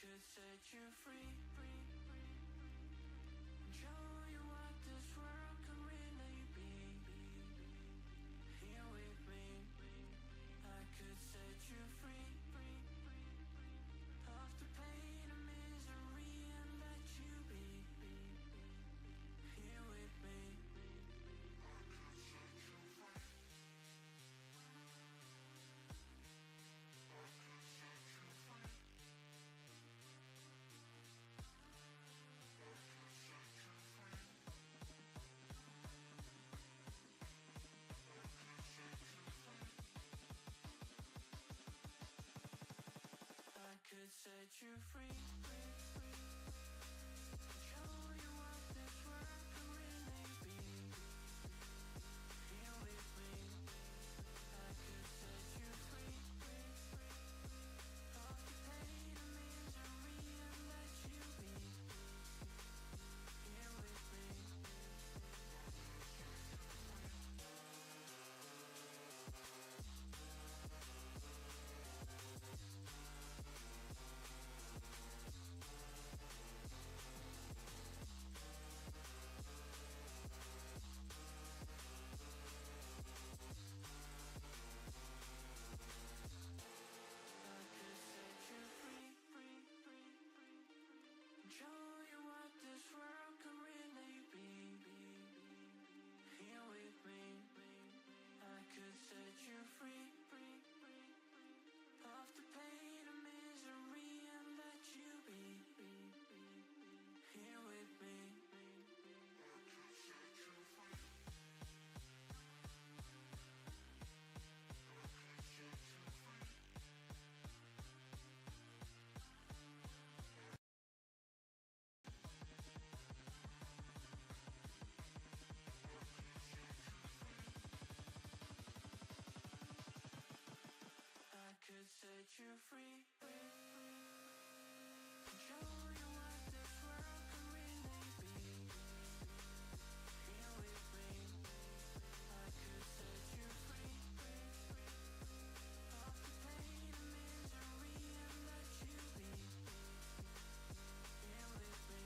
could set you free, show you what this world can really be. Here with me, I could set you free, off the pain and misery and let you be. Here with me, I could set you free, show you what this world can really be. Here with me, I could set you free, off the pain and misery and let you be. Here with me, I could set you free, show you what this world can really be. Here with me, I could set you free, off the pain and misery and let you be. Here with me, I could set you free, show you what this world can really be. Here with me, I could set you free, off the pain and misery and let you be. Here with me,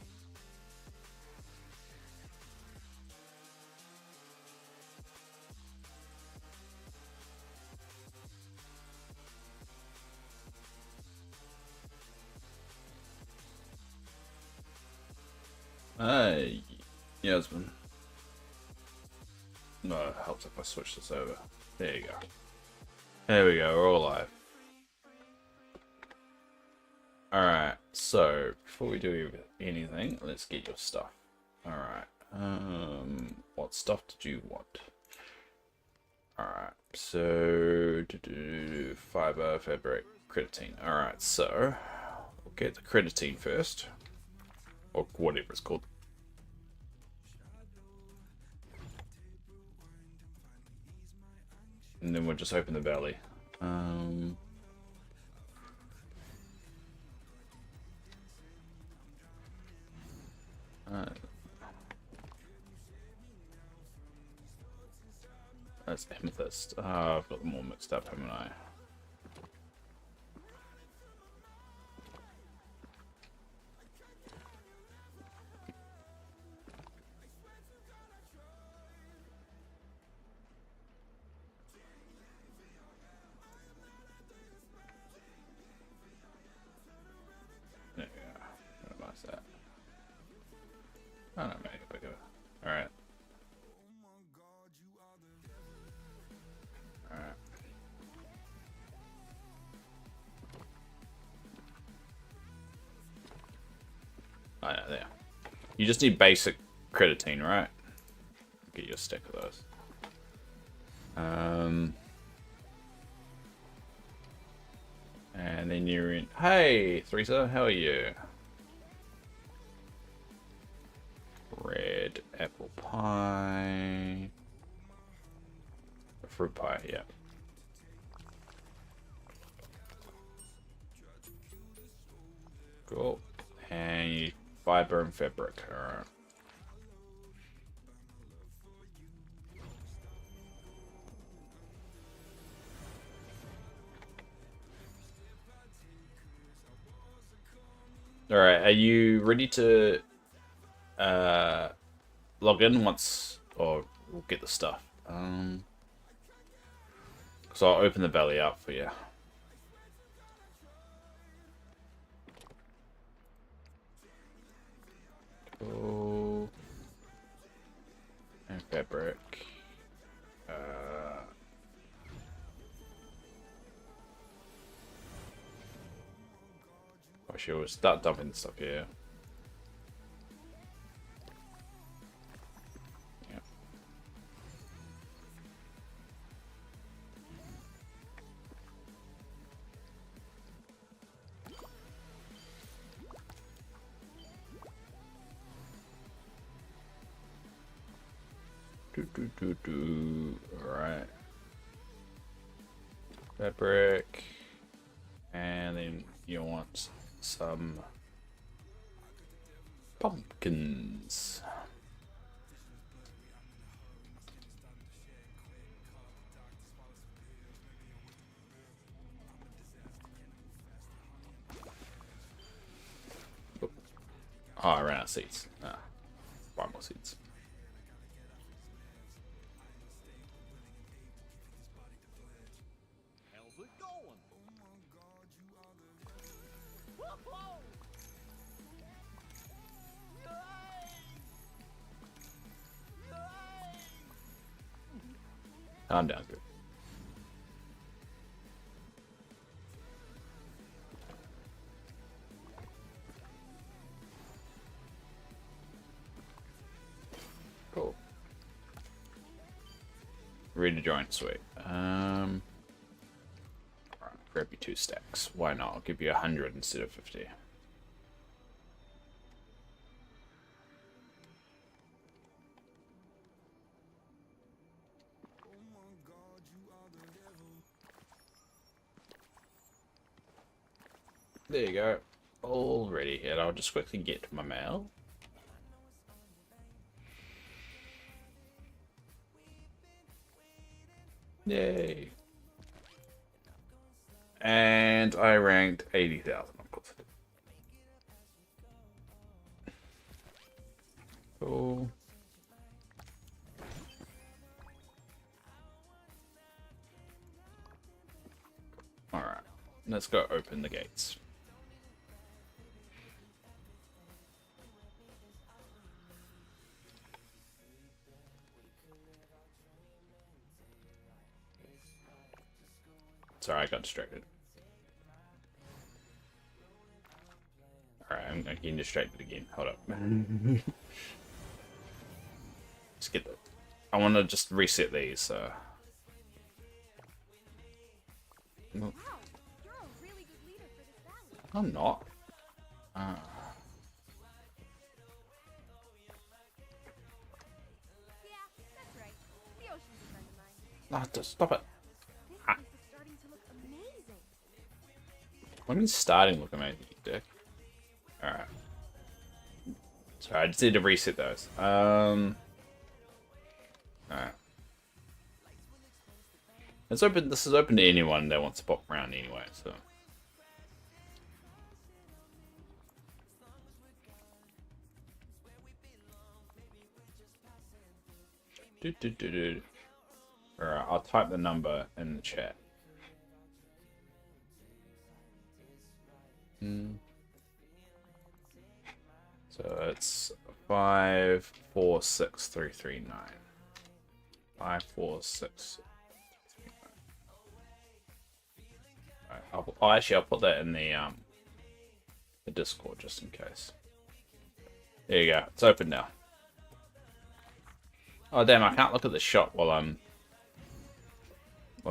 Hey, Yasmin. No, it helps if I switch this over. There you go. There we go, we're all live. Alright, so before we do anything, let's get your stuff. Alright, what stuff did you want? Alright, so fiber, fabric, creatine. Alright, so we'll get the creatine first. Or whatever it's called. And then we'll just open the belly. That's amethyst. I've got them all mixed up, haven't I? There we go. Minimize that. I don't know, make it bigger. Alright. Alright. Oh yeah, there. You just need basic creatine, right? Get you a stack of those. And then you're in. Hey, Theresa, how are you? Red apple pie. Fruit pie, yeah. Cool. And you fiber and fabric. Alright. Alright, are you ready to log in once, or we'll get the stuff? So I'll open the valley up for you. Cool. And fabric. Actually, we'll start dumping stuff here. Yeah. Alright. Fabric. And then you want some pumpkins. Oh, I ran out of seeds. Buy more seeds. I'm down good. Cool. Ready to join, sweet. Alright, grab you 2 stacks. Why not? I'll give you 100 instead of 50. There you go. All ready. And I'll just quickly get to my mail. Yay. And I ranked 80,000, of course. Cool. Alright. Let's go open the gates. Sorry, I got distracted. Alright, I'm getting distracted again. Hold up. Let's get the... I want to just reset these, so... Wow, you're a really good leader for this valley. I'm not. Yeah, that's right. The ocean's a friend of mine. No, just stop it. This place is starting to look amazing. What do you mean starting look amazing, you dick? Alright. Sorry, I just need to reset those. Alright. It's open. This is open to anyone that wants to pop around anyway, so. Alright, I'll type the number in the chat. So it's 546339. 546339. I'll put that in the Discord just in case. There you go. It's open now. Oh damn! I can't look at the shop while I've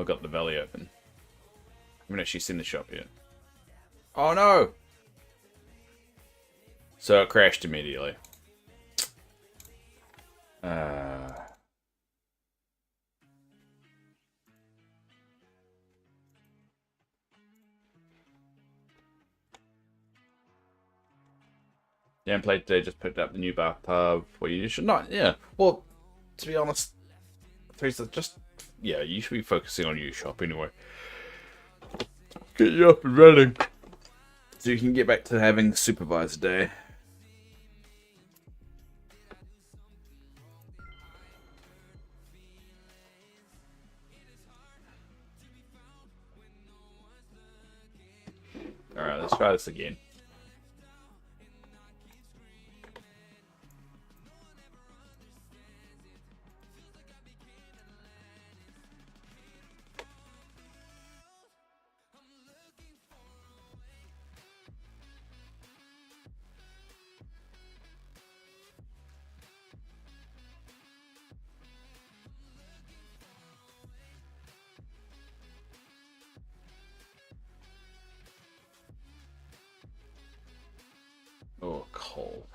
got the valley open. I haven't actually seen the shop yet. Oh no! So it crashed immediately. Gameplay today, just picked up the new bathtub. Well, you should not. Yeah. Well, to be honest, Teresa, just yeah, you should be focusing on your shop anyway. Get you up and running. So you can get back to having the supervisor day. Alright, let's try this again. Oh, coal.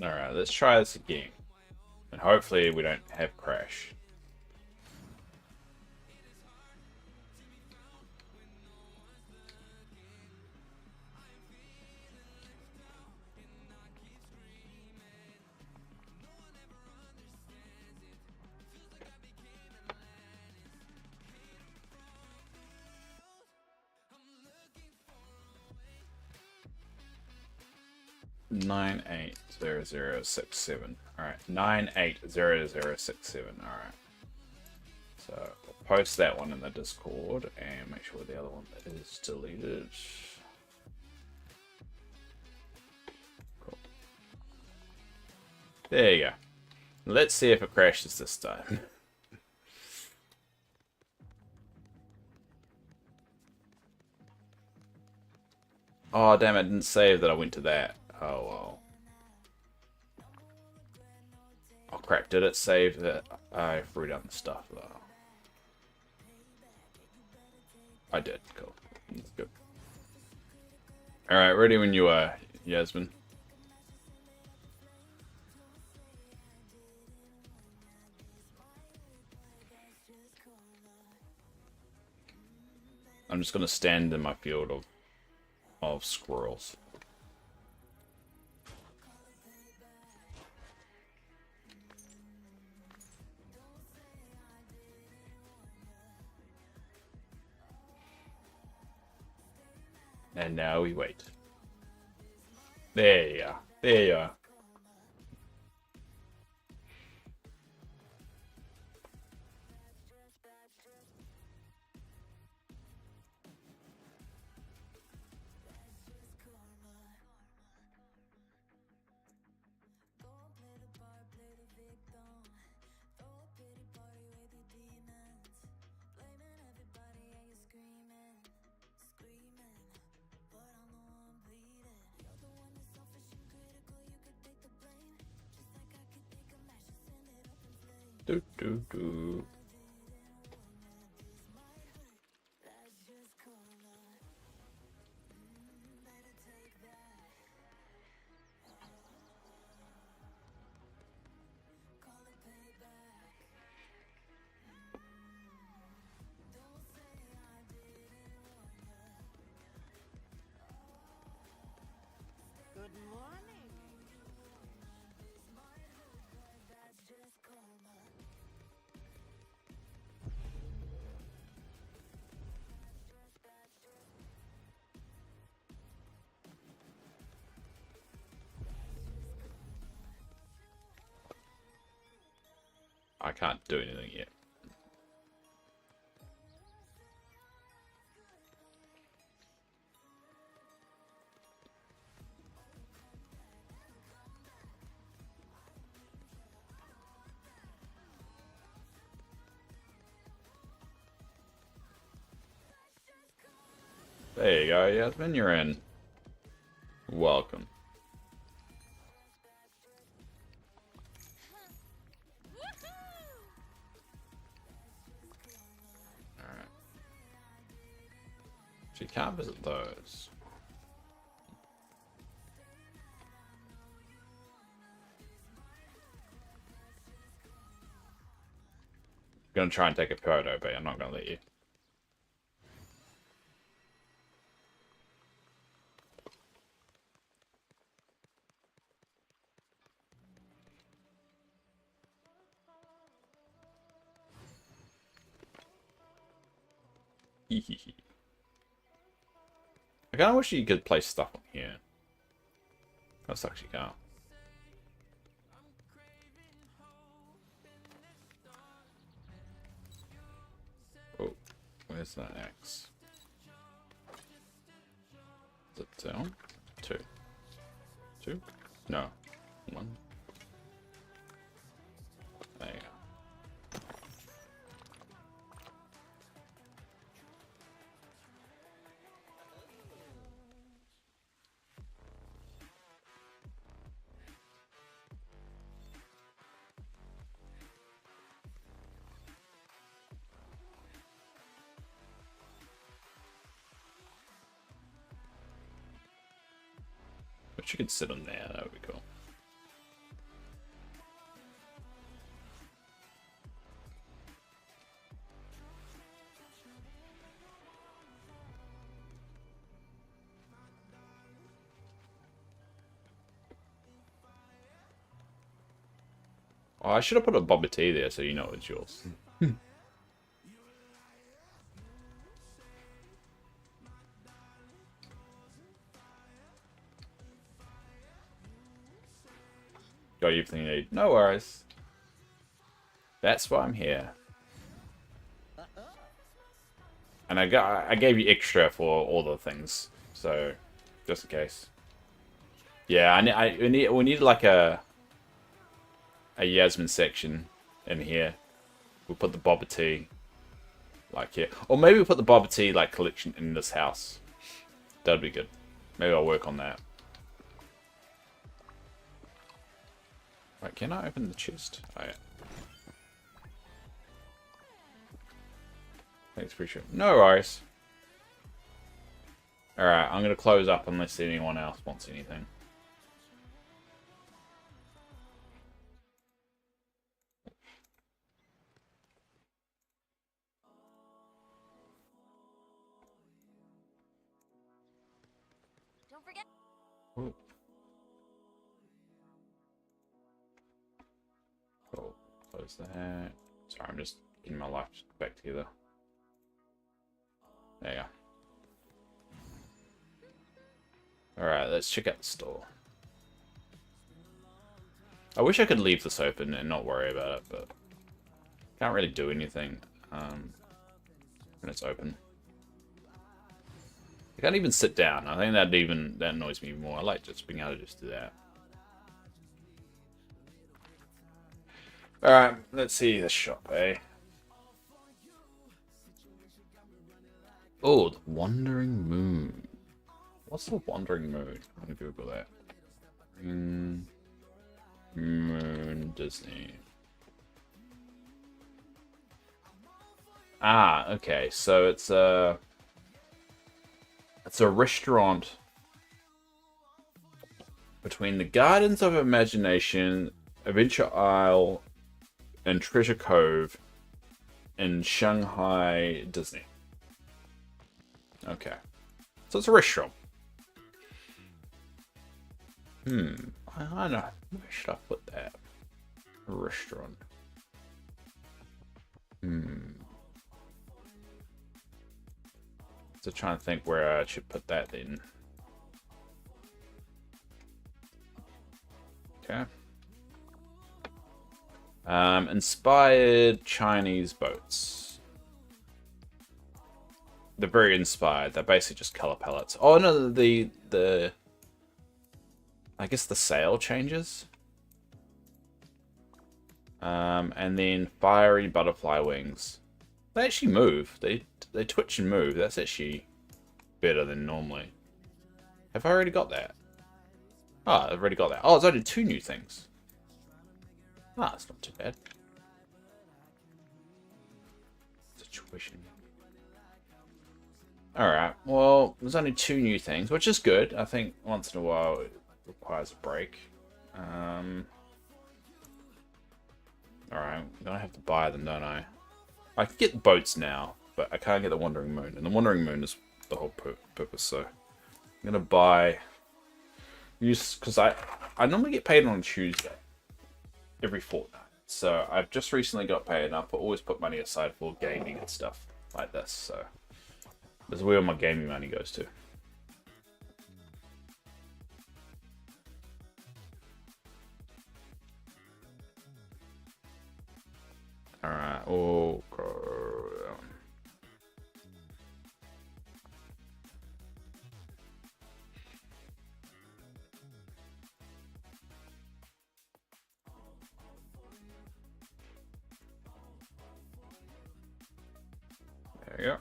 Alright, let's try this again. And hopefully we don't have crash. Nine 80067. Alright, 980067. Alright. So we'll post that one in the Discord and make sure the other one is deleted. Cool. There you go. Let's see if it crashes this time. Oh damn, I didn't save that I went to that. Oh well. Oh crap, did it save that I threw down the stuff though? I did, cool. That's good. Alright, ready when you are, Yasmin. I'm just gonna stand in my field of squirrels. And now we wait. There you are. There you are. Do do do. Good morning. I can't do anything yet. There you go, Yasmin, you're in. Welcome. Alright. So you can't visit those. I'm gonna try and take a photo, but I'm not gonna let you. I kind of wish you could place stuff on here. That sucks you can't. Oh, where's that X? Is it down? 2. 2? No. 1. There you go. But you could sit on there, that would be cool. Oh, I should have put a Boba Tea there so you know it's yours. Got everything you need. No worries. That's why I'm here. And I gave you extra for all the things, so just in case. Yeah, we need like a Yasmin section in here. We'll put the Boba Tea like here, or maybe we'll put the Boba Tea like collection in this house. That'd be good. Maybe I'll work on that. Right, can I open the chest? Oh, yeah. Thanks, appreciate it. No worries. Alright, I'm going to close up unless anyone else wants anything. Don't forget. Ooh. Cool. Close that. Sorry, I'm just getting my life back together. There you go. Alright, let's check out the store. I wish I could leave this open and not worry about it, but can't really do anything when it's open. I can't even sit down. I think that annoys me more. I like just being able to just do that. Alright, let's see the shop, eh? Oh, the Wandering Moon. What's the Wandering Moon? I'm gonna Google that. Moon Disney. Ah, okay. So it's a restaurant between the Gardens of Imagination, Adventure Isle, and Treasure Cove in Shanghai, Disney. Okay. So it's a restaurant. I don't know. Where should I put that? A restaurant. So trying to think where I should put that then. Okay. Inspired Chinese boats. They're very inspired. They're basically just color palettes. Oh no, the I guess the sail changes. And then fiery butterfly wings. They actually move. They twitch and move. That's actually better than normally. Have I already got that? Oh, I've already got that. Oh, it's only 2 new things. Ah, it's not too bad. Situation. Alright, well, there's only 2 new things, which is good. I think once in a while it requires a break. Alright, I'm gonna have to buy them, don't I? I can get boats now, but I can't get the Wandering Moon. And the Wandering Moon is the whole purpose, so... I'm gonna buy... Because I normally get paid on Tuesday. Every fortnight. So I've just recently got paid, and I've always put money aside for gaming and stuff like this, so... That's where my gaming money goes to. Alright, oh, there you go.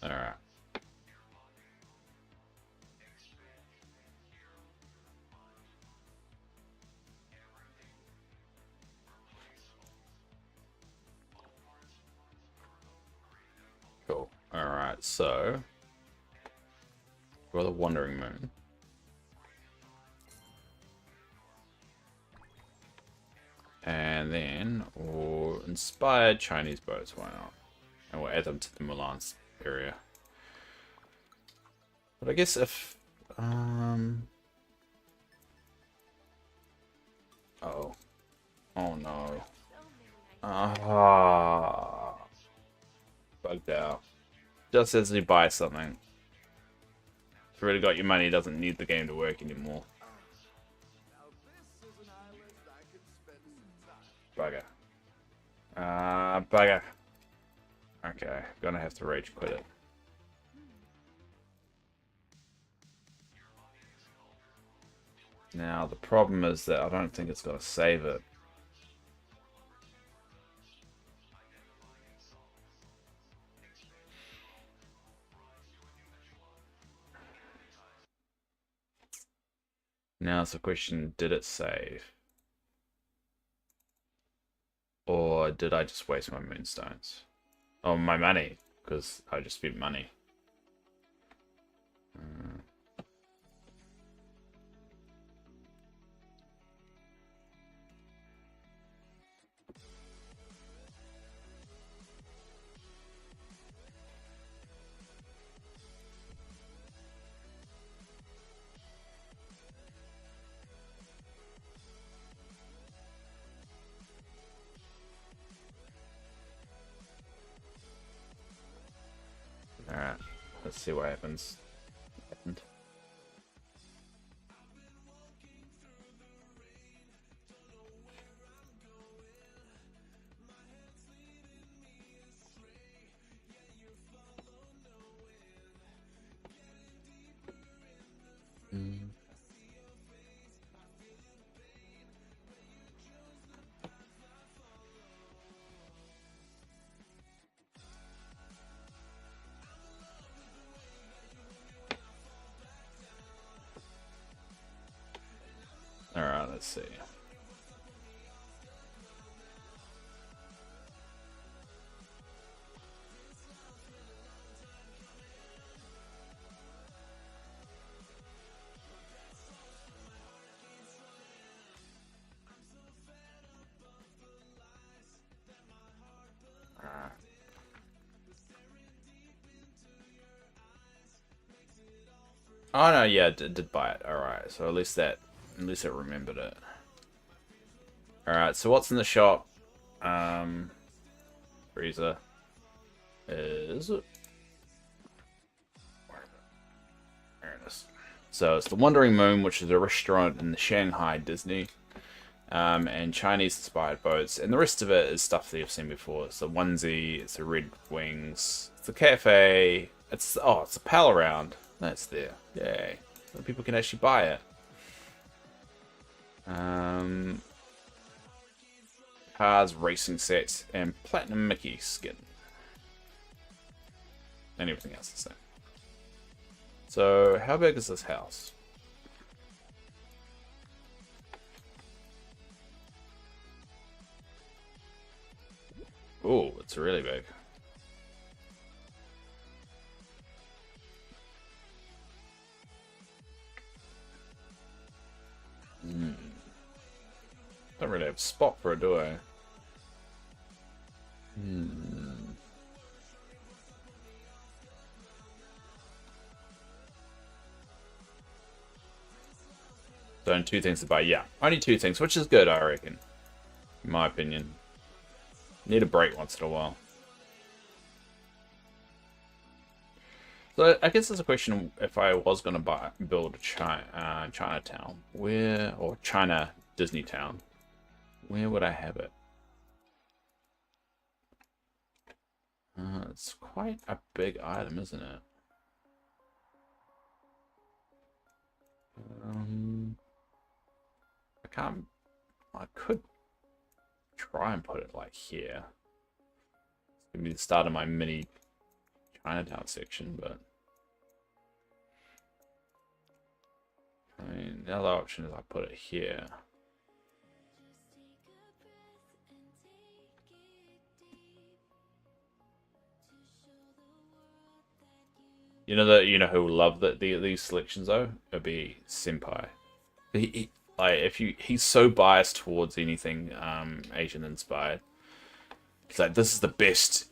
Alright. Cool. Alright, so we've got the Wandering Moon. And then we'll inspire Chinese boats, why not? And we'll add them to the Milan's area. But I guess if oh. Oh no. Ah, bugged out. Just as you buy something. If you already got your money, it doesn't need the game to work anymore. Bugger. Bugger. Okay, gonna have to rage quit it. Now, the problem is that I don't think it's gonna save it. Now it's the question, did it save? Or did I just waste my moonstones? Oh, my money, because I just spent money. Alright, let's see what happens. Alright, let's see. Oh no, yeah, did buy it. Alright, so at least it remembered it. Alright, so what's in the shop? Freezer. Is it? There it is. So it's the Wandering Moon, which is a restaurant in the Shanghai Disney. And Chinese-inspired boats. And the rest of it is stuff that you've seen before. It's a onesie, it's a Red Wings, it's a cafe, it's a pal around. That's there. Yay. So people can actually buy it. Cars, racing sets, and Platinum Mickey skin. and everything else is the same. So how big is this house? Oh, it's really big. Don't really have a spot for it, do I? So only 2 things to buy. Yeah, only 2 things, which is good, I reckon. In my opinion. Need a break once in a while. So I guess there's a question: if I was going to build a Chinatown, or China Disney Town, where would I have it? It's quite a big item, isn't it? I could try and put it like here. It's gonna be the start of my mini Chinatown section, but I mean, the other option is I put it here. You know who will love these selections though? It'll be Senpai. He's so biased towards anything Asian inspired. It's like, this is the best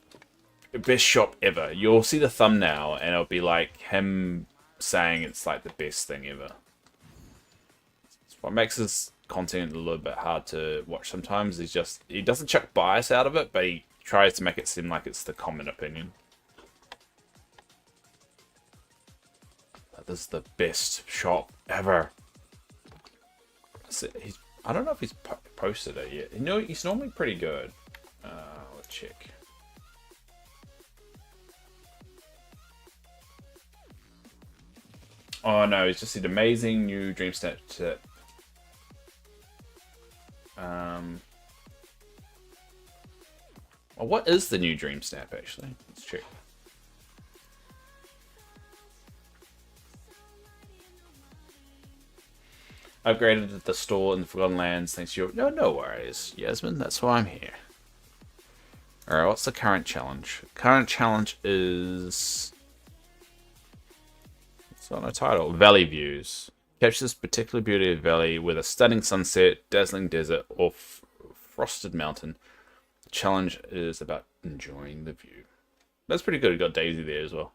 shop ever. You'll see the thumbnail and it'll be like him saying it's like the best thing ever. It's what makes his content a little bit hard to watch sometimes. He doesn't chuck bias out of it, but he tries to make it seem like it's the common opinion. This is the best shop ever. I don't know if he's posted it yet. He's normally pretty good. Let's check. Oh no, he's just an amazing new Dream Snap tip. Well, what is the new Dream Snap actually? Let's check. Upgraded the store in the Forgotten Lands thanks to your... No worries, Yasmin. That's why I'm here. Alright, what's the current challenge? Current challenge is... It's not a title. Valley Views. Capture this particular beauty of valley with a stunning sunset, dazzling desert, or frosted mountain. The challenge is about enjoying the view. That's pretty good. We got Daisy there as well.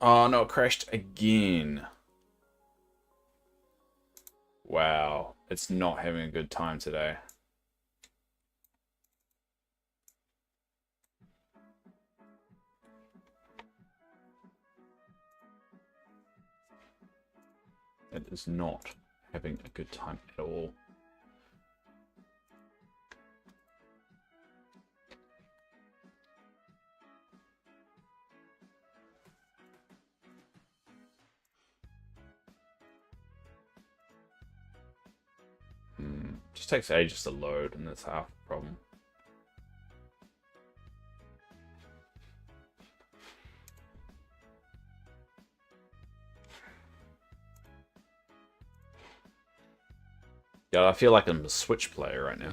Oh no, it crashed again. Wow, it's not having a good time today. It is not having a good time at all. Just takes ages to load, and that's half the problem. Yeah, I feel like I'm a Switch player right now.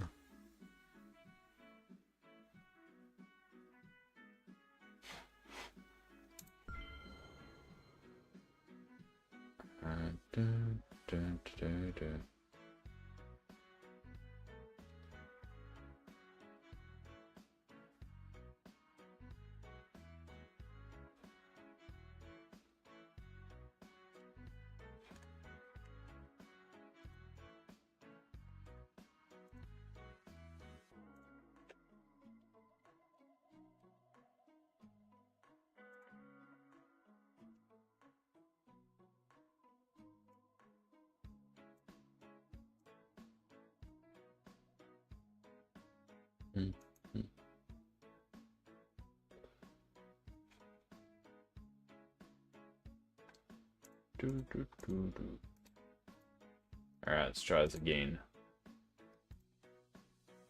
Alright, let's try this again.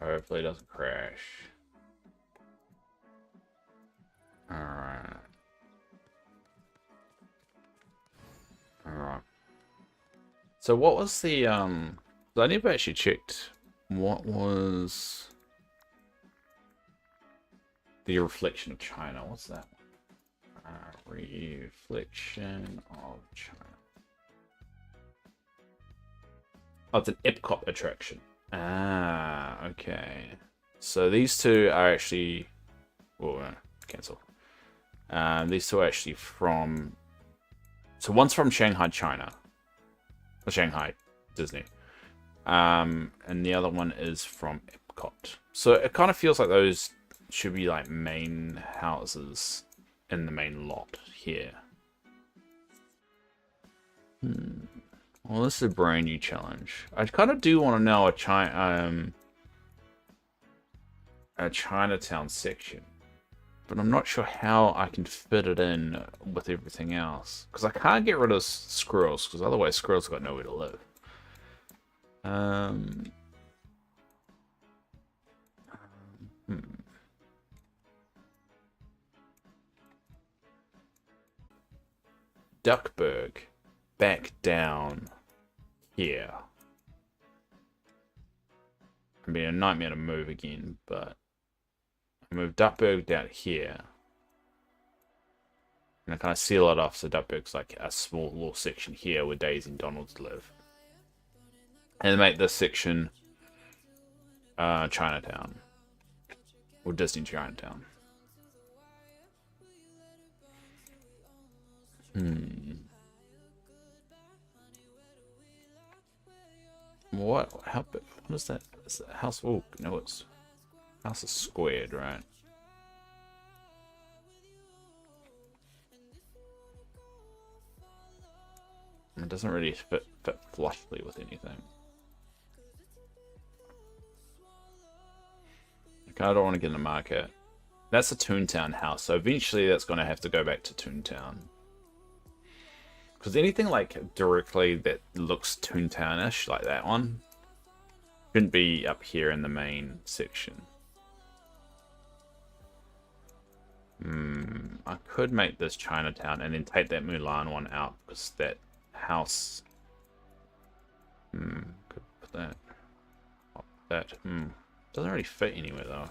Hopefully it doesn't crash. Alright. Alright. So what was the I never actually checked what was the reflection of China. What's that? Reflection of China. Oh, it's an Epcot attraction. Ah, okay. So these two are actually... Oh, cancel. These two are actually from... So one's from Shanghai, China. Or Shanghai, Disney. And the other one is from Epcot. So it kind of feels like those should be like main houses in the main lot here. Well, this is a brand new challenge. I kind of do want to know a Chinatown section, but I'm not sure how I can fit it in with everything else. Because I can't get rid of squirrels, because otherwise squirrels got nowhere to live. Duckburg, back down here. It'd be a nightmare to move again, but I move Duckburg down here. And I kind of seal it off so Duckburg's like a small little section here where Daisy and Donald's live. And make this section Chinatown. Or Disney Chinatown. What? How big? What is that? Is that house? Oh, no, it's... House is squared, right? It doesn't really fit flushly with anything. I kind of don't want to get in the market. That's a Toontown house, so eventually that's going to have to go back to Toontown. Because anything like directly that looks Toontown-ish, like that one, shouldn't be up here in the main section. I could make this Chinatown and then take that Mulan one out, because that house... could put that... Doesn't really fit anywhere though.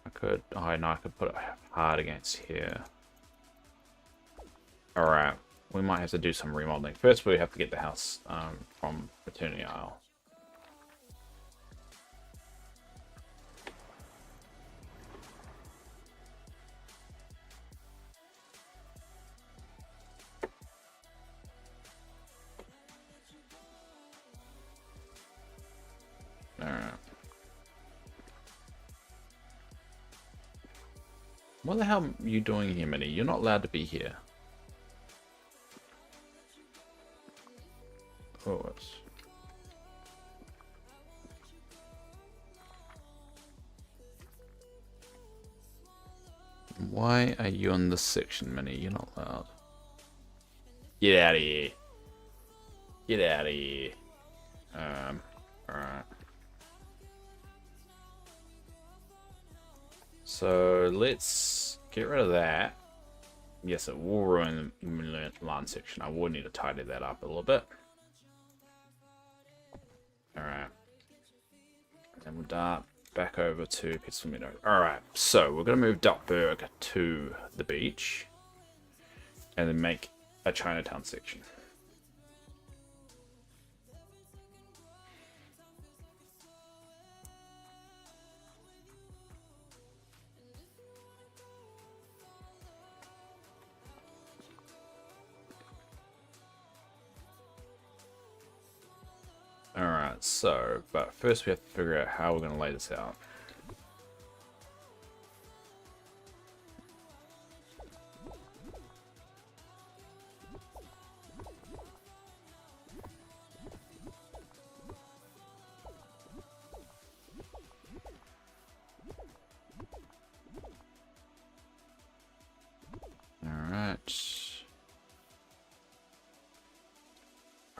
I could... Oh no, I could put it hard against here. Alright, we might have to do some remodeling. First we have to get the house from Fraternity Isle. Alright. What the hell are you doing here, Minnie? You're not allowed to be here. Oh, it's... Why are you on this section, Minnie? You're not allowed. Get out of here. Get out of here. Alright. So let's get rid of that. Yes, it will ruin the Mulan section. I will need to tidy that up a little bit. Alright. And we'll dart back over to Peaceful Meadow. Alright, so we're going to move Duckburg to the beach. And then make a Chinatown section. Alright, so, but first we have to figure out how we're going to lay this out.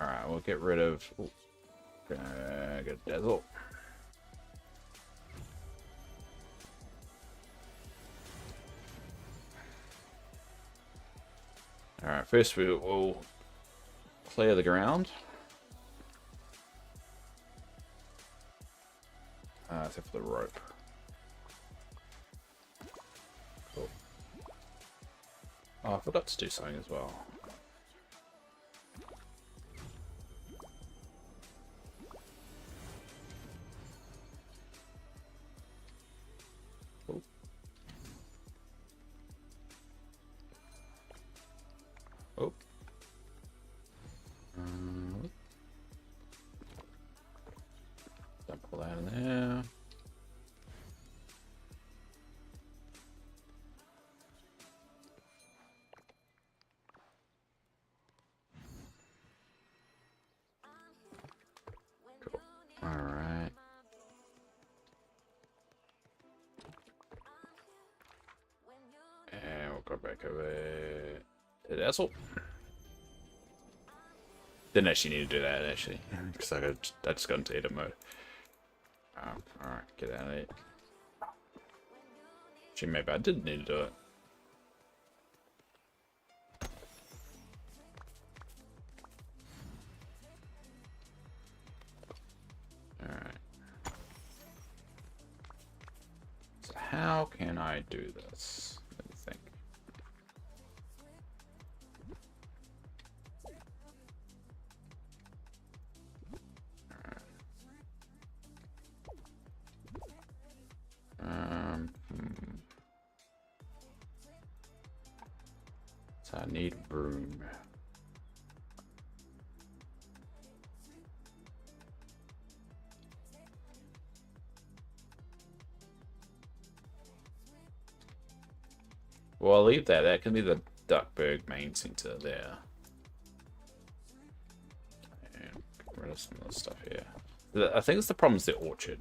Alright, we'll get rid of... Good dazzle. Alright, first we will clear the ground. Except for the rope. Cool. Oh, I forgot to do something as well. Oh. Oh. Don't pull that in there. Cool. All right. And we'll go back over to the asshole. Didn't actually need to do that, actually, because I just got into edit mode. Alright, get out of it. Actually, maybe I did need to do it. Alright. So how can I do this? Let me think. So I need room. Well, I'll leave that. That can be the Duckburg main center there. And get rid of some of the stuff here. I think it's the problem is the orchard.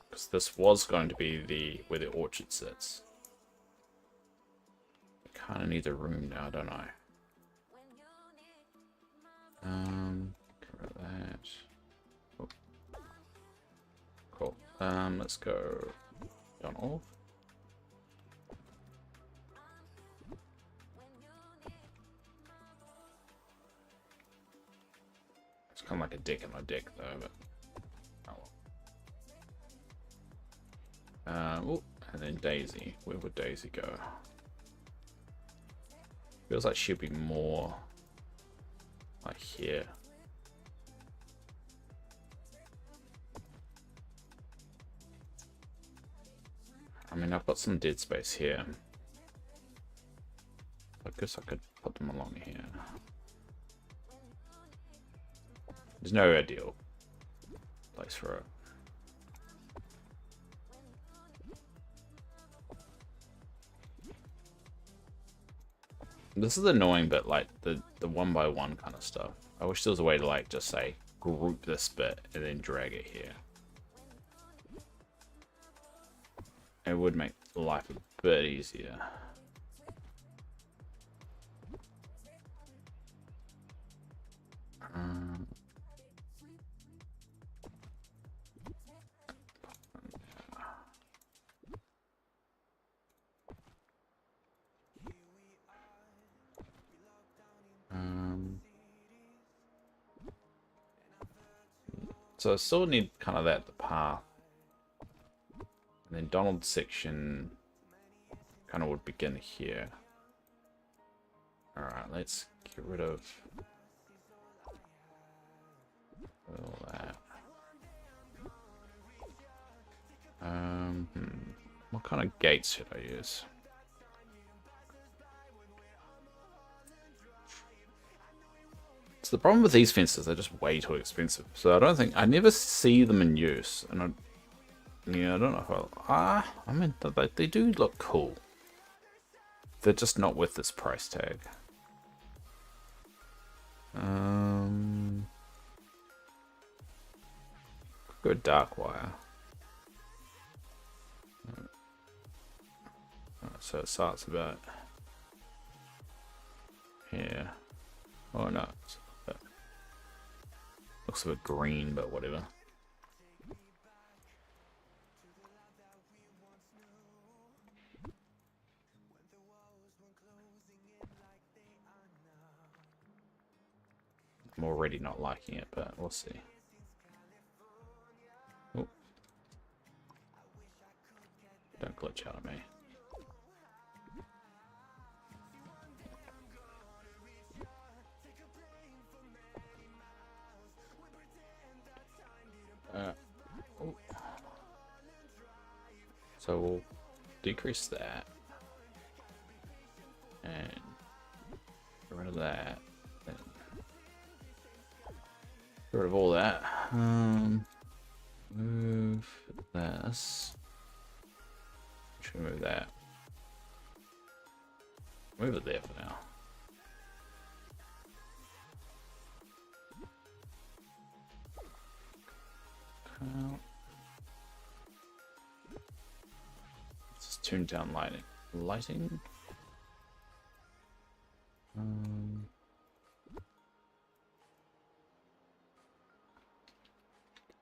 Because this was going to be where the orchard sits. I kind of need the room now, don't I? Get rid of that. Oh. Cool. Let's go Donald. It's kind of like a deck in my deck though, but oh well. Oh, and then Daisy. Where would Daisy go? Feels like she'd be more like here. I mean, I've got some dead space here. I guess I could put them along here. There's no ideal place for it. This is annoying, but like the one by one kind of stuff. I wish there was a way to like just say group this bit and then drag it here. It would make life a bit easier. So I still need kind of that, the path. And then Donald's section kind of would begin here. Alright, let's get rid of all that. What kind of gates should I use? So the problem with these fences, they're just way too expensive. So I never see them in use. And I don't know if I mean, they do look cool. They're just not with this price tag. Could go dark wire. So it starts about here. Oh no. Looks a bit green, but whatever. already not liking it, but we'll see. Oh. Don't glitch out of me. Oh. So we'll decrease that and get rid of that. And get rid of all that. Move this. Should move that. Move it there for now. Let's tune down lighting. Lighting.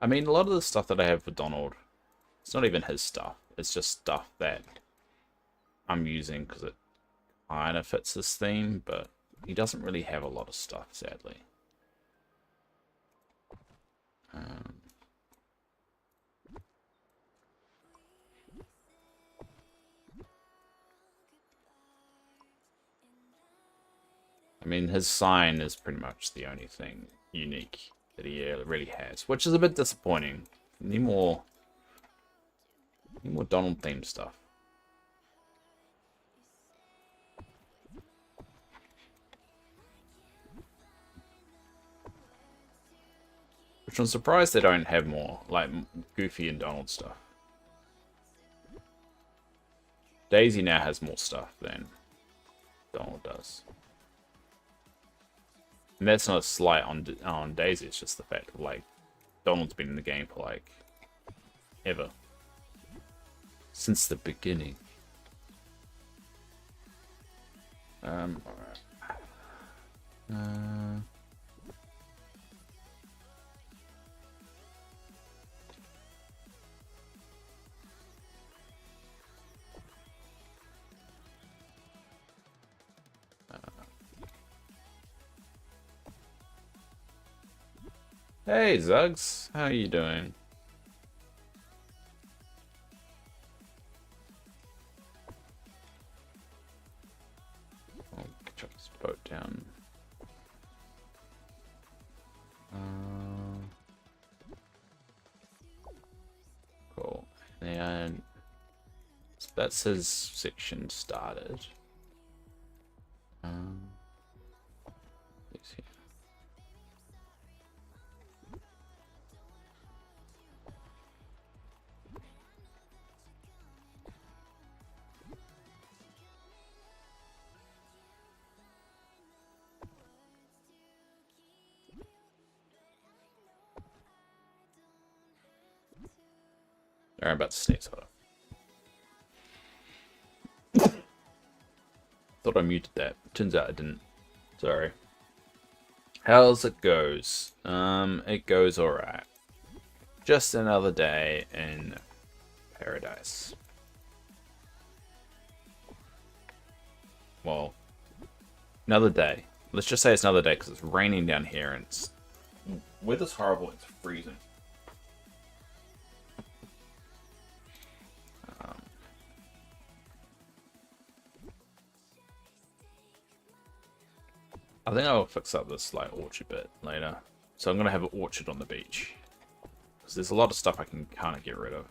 I mean, a lot of the stuff that I have for Donald, it's not even his stuff. It's just stuff that I'm using because it kind of fits this theme, but he doesn't really have a lot of stuff, sadly. I mean, his sign is pretty much the only thing unique that he really has, which is a bit disappointing. Need more Donald themed stuff. Which I'm surprised they don't have more, like Goofy and Donald stuff. Daisy now has more stuff than Donald does. And that's not a slight on Daisy, it's just the fact of, like, Donald's been in the game for, like, ever. Since the beginning. Alright. Hey, Zugs. How are you doing? I'll chuck this boat down. Cool. And that's his section started. Let's see. Alright, about to sneeze. Hold on. Thought I muted that. Turns out I didn't. Sorry. How's it goes? It goes alright. Just another day in paradise. Well, another day. Let's just say it's another day because it's raining down here and it's weather's horrible. It's freezing. I think I'll fix up this like orchard bit later. So I'm gonna have an orchard on the beach because there's a lot of stuff I can kind of get rid of.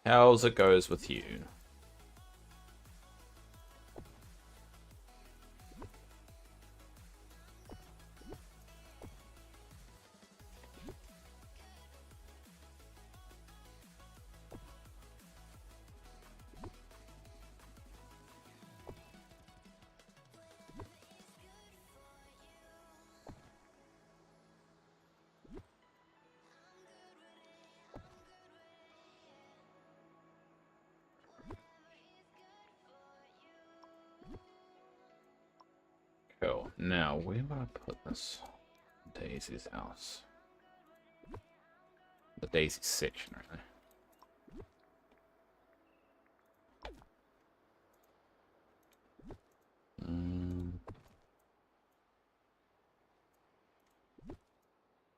How's it goes with you? Cool. Now, where would I put this? Daisy's house. The Daisy section, really.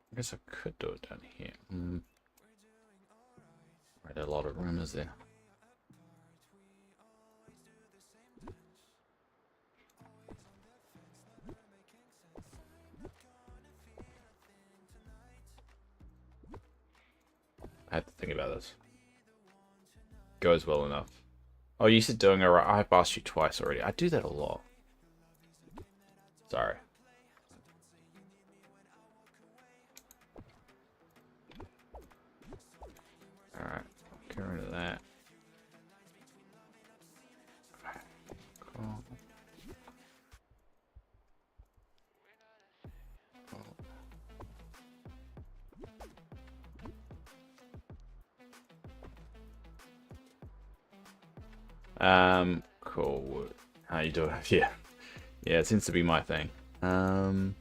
I guess I could do it down here. Right, a lot of room is there. I had to think about this. Goes well enough. Oh, you said doing it right. I've asked you twice already. I do that a lot. Sorry. Alright, get rid of that. Cool. Cool. How you doing? Yeah. Yeah, it seems to be my thing. And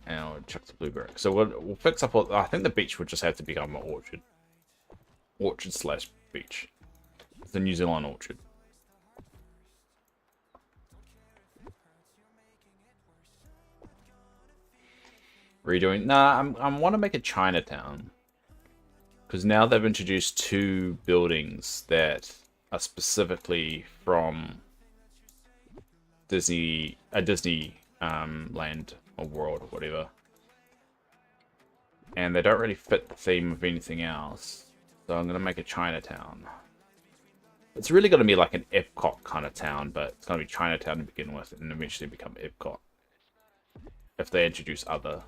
I'll chuck the blueberry. So we'll fix up all, I think the beach would just have to become an orchard. Orchard slash beach. It's the New Zealand orchard. Redoing? Nah, I want to make a Chinatown. Because now they've introduced 2 buildings that are specifically from Disney land or world or whatever. And they don't really fit the theme of anything else. So I'm going to make a Chinatown. It's really going to be like an Epcot kind of town, but it's going to be Chinatown to begin with and eventually become Epcot. If they introduce other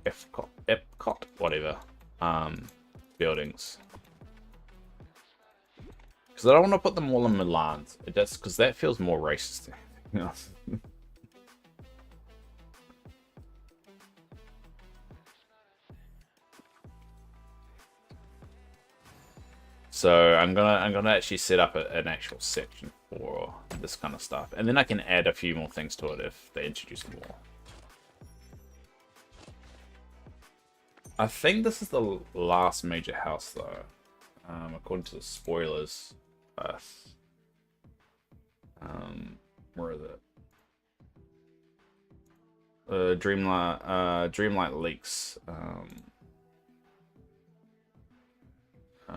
Epcot, whatever, buildings. Because I don't want to put them all in Milan. It does, because that feels more racist than anything else. So I'm gonna actually set up an actual section for this kind of stuff, and then I can add a few more things to it if they introduce more. I think this is the last major house, though, according to the spoilers. Where is it? Dreamlight Leaks.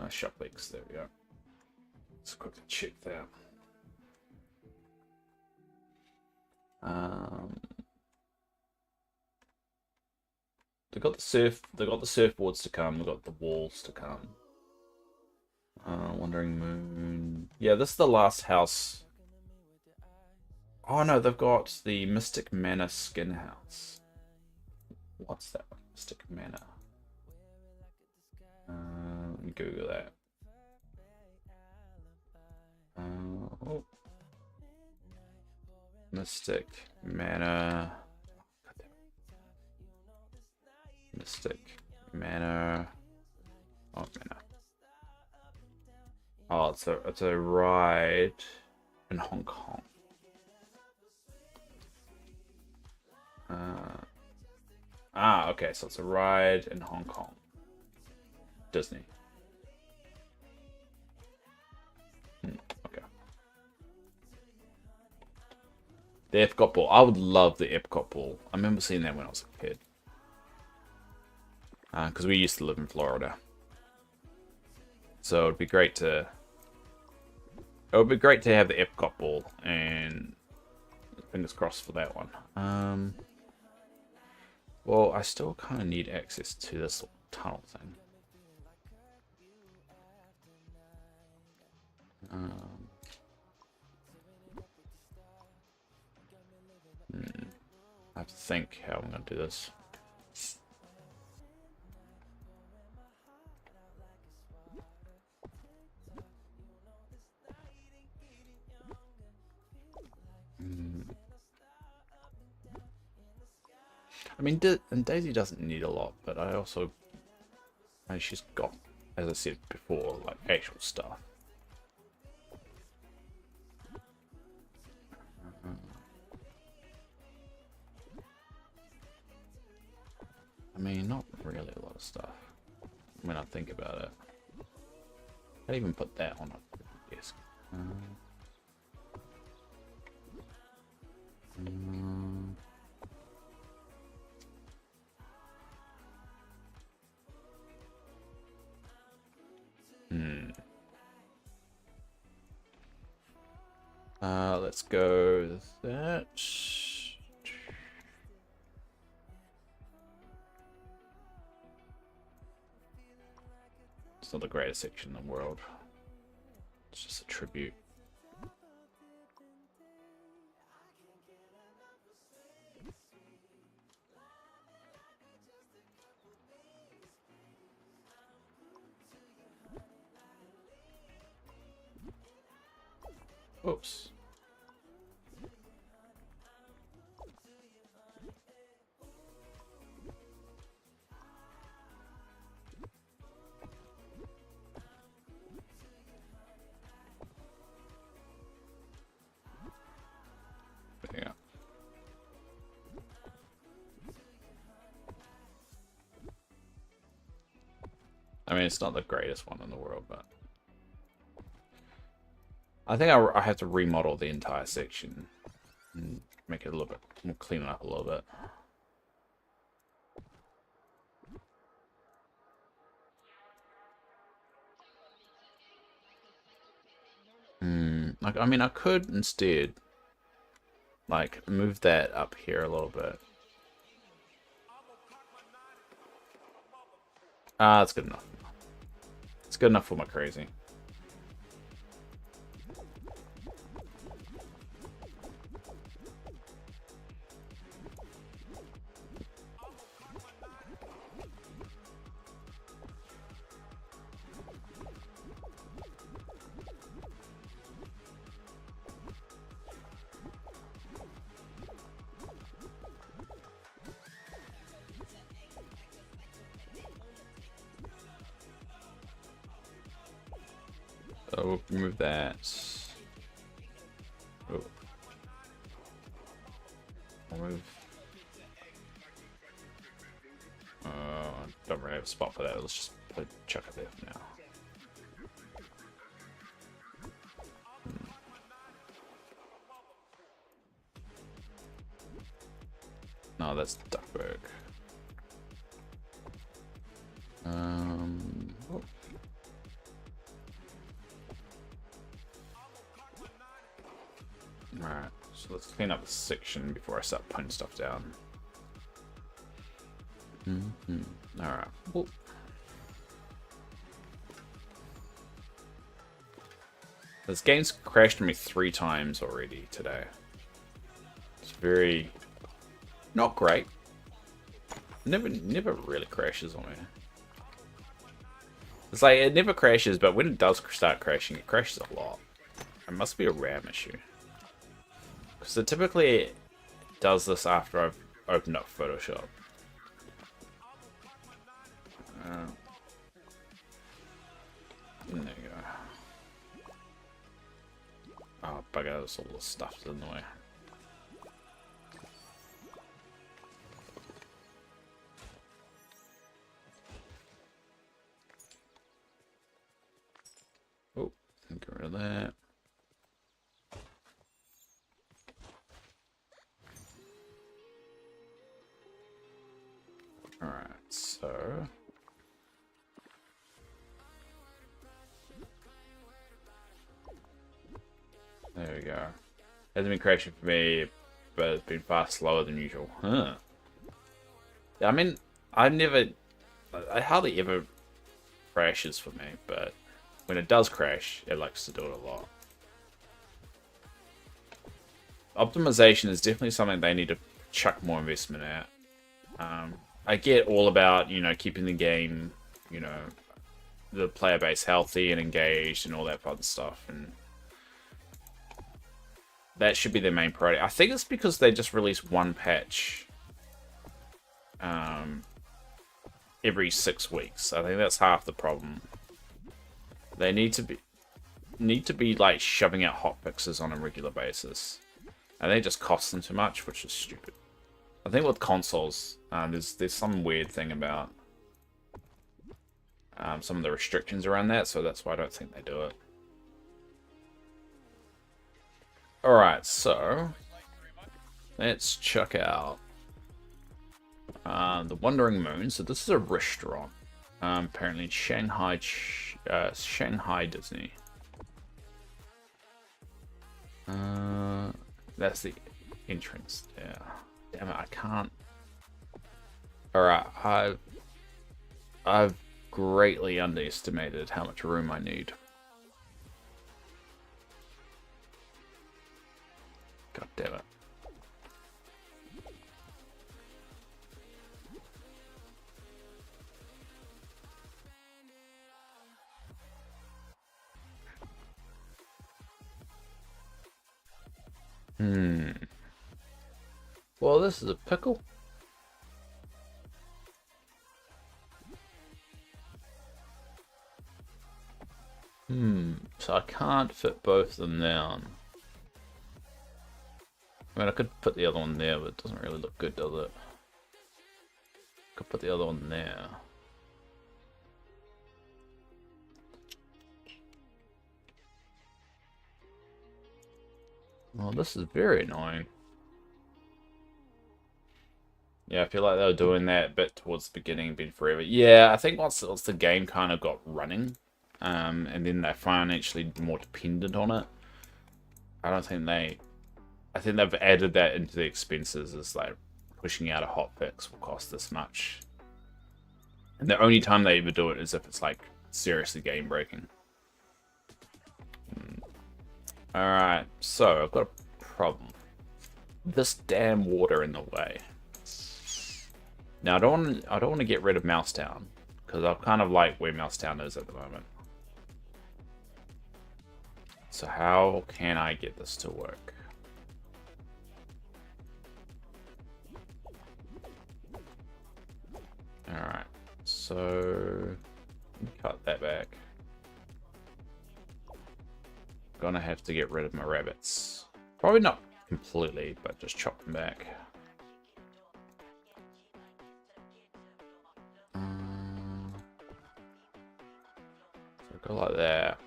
Shop Leaks. There we go. Let's quickly check that. They got the surfboards to come. They got the walls to come. Wandering Moon. Yeah, this is the last house. Oh no, they've got the Mystic Manor Skin House. What's that one? Mystic Manor. Let me Google that. Oh. Mystic Manor. Mystic Manor. Oh, Manor. Oh, it's a ride in Hong Kong. Okay, so it's a ride in Hong Kong. Disney. Okay. The Epcot Ball. I would love the Epcot Ball. I remember seeing that when I was a kid. Because we used to live in Florida. So it'd be great to... It would be great to have the Epcot Ball, and fingers crossed for that one. Well, I still kind of need access to this little tunnel thing. I have to think how I'm going to do this. I mean, and Daisy doesn't need a lot, but I also... she's got, as I said before, like, actual stuff. I mean, not really a lot of stuff when I think about it. I'd even put that on a desk. Let's go with that. It's not the greatest section in the world. It's just a tribute. Oops. Yeah. I mean, it's not the greatest one in the world, but I think I have to remodel the entire section and make it a little bit more, clean it up a little bit. Like, I mean, I could instead, like, move that up here a little bit. Ah, that's good enough. It's good enough for my crazy. So we'll remove that. Oh. Remove. Don't really have a spot for that. Let's just chuck it there for now. No, that's Duckburg. Oh. Alright, so let's clean up the section before I start putting stuff down. Alright. Oh. This game's crashed me 3 times already today. It's very not great. Never really crashes on me. It's like it never crashes, but when it does start crashing, it crashes a lot. It must be a RAM issue. Because it typically does this after I've opened up Photoshop. There you go. Oh, bugger, there's all the stuff in the way. Oh, get rid of that. Alright, so there we go. Hasn't been crashing for me, but it's been far slower than usual. Huh. I mean, I hardly ever crashes for me, but when it does crash, it likes to do it a lot. Optimization is definitely something they need to chuck more investment at. I get all about, you know, keeping the game, you know, the player base healthy and engaged and all that fun stuff, and that should be their main priority. I think it's because they just released one patch every 6 weeks. I think that's half the problem. They need to be like shoving out hotfixes on a regular basis, and they just cost them too much, which is stupid. I think with consoles, There's some weird thing about some of the restrictions around that, so that's why I don't think they do it. Alright, so let's check out the Wandering Moon. So this is a restaurant. Apparently Shanghai Disney. That's the entrance. Yeah. Damn it, I can't. Alright, I've greatly underestimated how much room I need. God damn it. Well, this is a pickle. So I can't fit both of them down. I mean, I could put the other one there, but it doesn't really look good, does it? Could put the other one there. Well, this is very annoying. Yeah, I feel like they were doing that bit towards the beginning, been forever. Yeah, I think once the game kind of got running, and then they're financially more dependent on it, I think they've added that into the expenses as like pushing out a hotfix will cost this much. And the only time they ever do it is if it's like seriously game breaking. Alright, so I've got a problem. This damn water in the way. Now I don't want to get rid of Mousetown, because I kind of like where Mousetown is at the moment. So how can I get this to work? Alright, so cut that back. Gonna have to get rid of my rabbits. Probably not completely, but just chop them back. So go like that.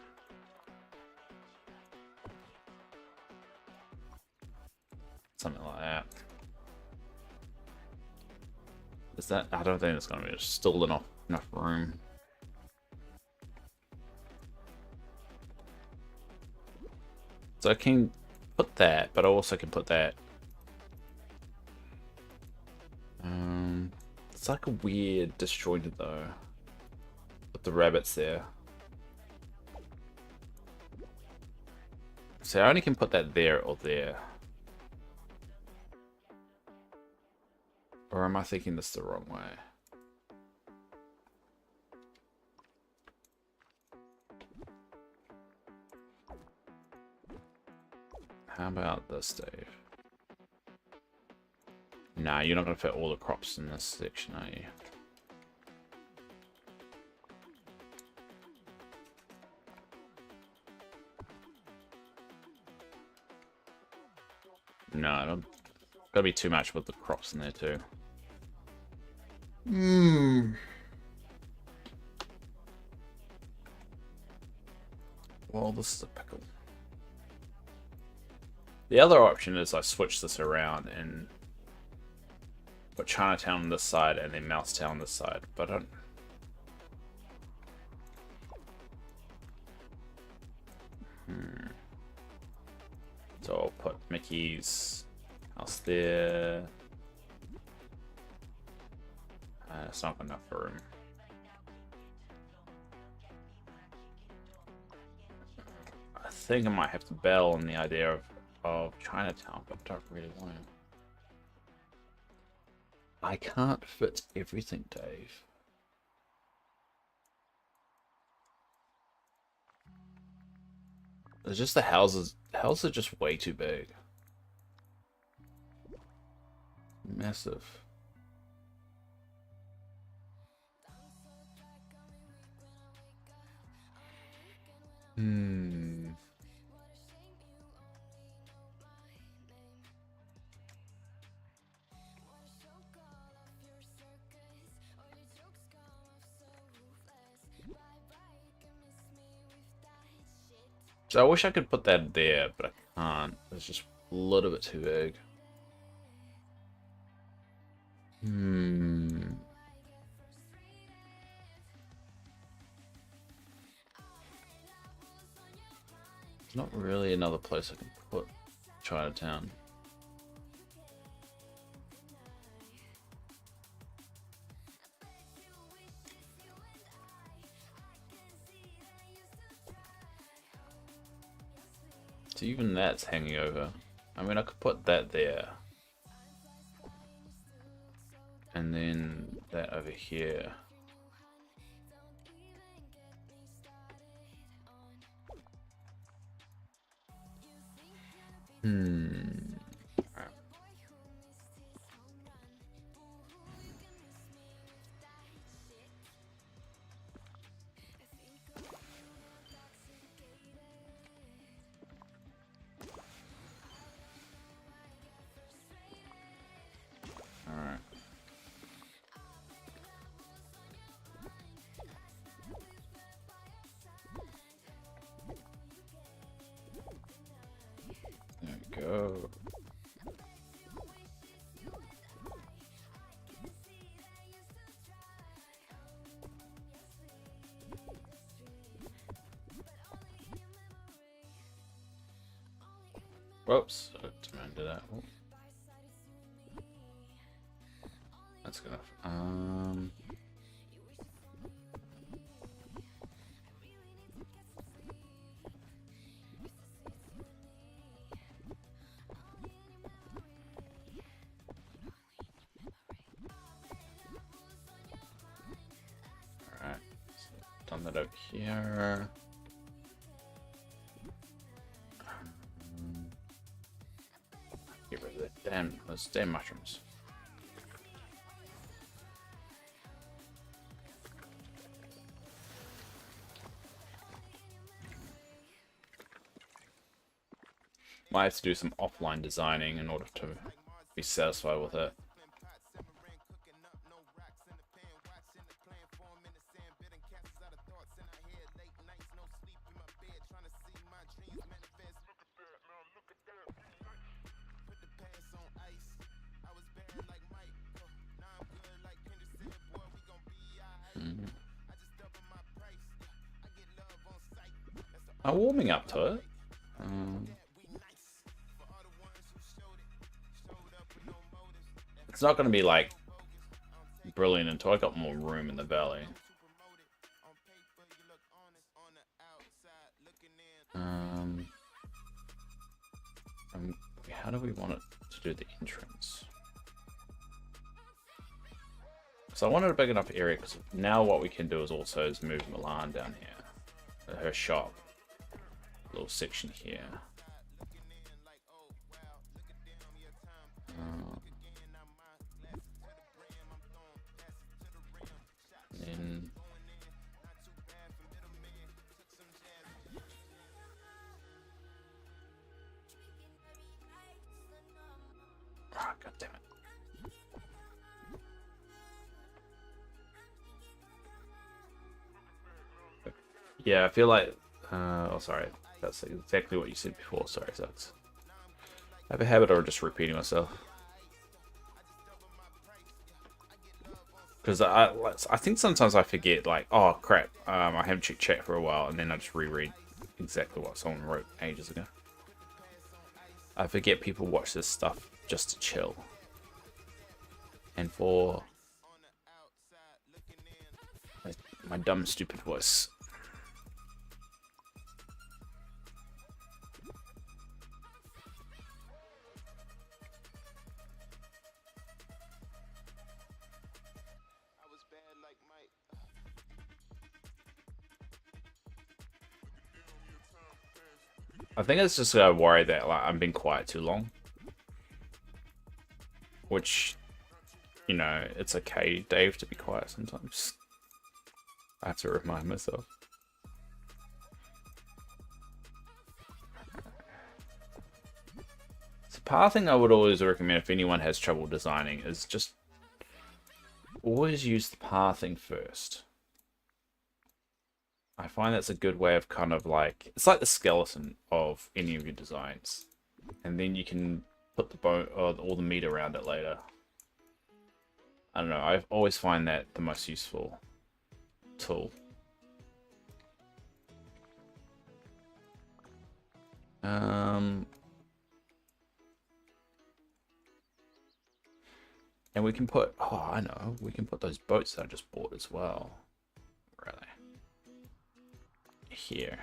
Something like that. Is that? I don't think it's gonna be still enough room. So I can put that, but I also can put that. It's like a weird disjointed though, with the rabbits there. So I only can put that there or there. Or am I thinking this the wrong way? How about this, Dave? Nah, you're not going to fit all the crops in this section, are you? No, I don't. Gotta be too much with the crops in there too. Well, this is a pickle. The other option is I switch this around and put Chinatown on this side and then Mousetown on this side, but I don't. So I'll put Mickey's house there. It's not enough room. I think I might have to bail on the idea of Chinatown, but I don't really want to. I can't fit everything, Dave. It's just the houses. The houses are just way too big. Massive. So I wish I could put that there, but I can't. It's just a little bit too big. There's not really another place I can put Chinatown. So even that's hanging over. I mean, I could put that there. And then that over here. Alright. There we go. Whoops, I didn't do that. Oh. That's good enough. Alright, so done that over here. Get rid of those damn mushrooms. Might have to do some offline designing in order to be satisfied with it. I'm warming up to it. It's not going to be like brilliant until I got more room in the belly. How do we want it to do the entrance? So I wanted a big enough area because now what we can do is also move Milan down here. Her shop. Little section here. Then God damn it. Yeah, I feel like oh sorry. That's exactly what you said before. Sorry, sucks. I have a habit of just repeating myself. Because I think sometimes I forget, like, oh crap, I haven't checked chat for a while, and then I just reread exactly what someone wrote ages ago. I forget people watch this stuff just to chill. And for my dumb, stupid voice. I think it's just a worry that like I'm being quiet too long. Which, you know, it's okay, Dave, to be quiet sometimes. I have to remind myself. So pathing I would always recommend if anyone has trouble designing is just always use the pathing first. I find that's a good way of kind of like, it's like the skeleton of any of your designs. And then you can put the bone or all the meat around it later. I don't know, I always find that the most useful tool. And we can put, oh, I know, we can put those boats that I just bought as well. Really? Here.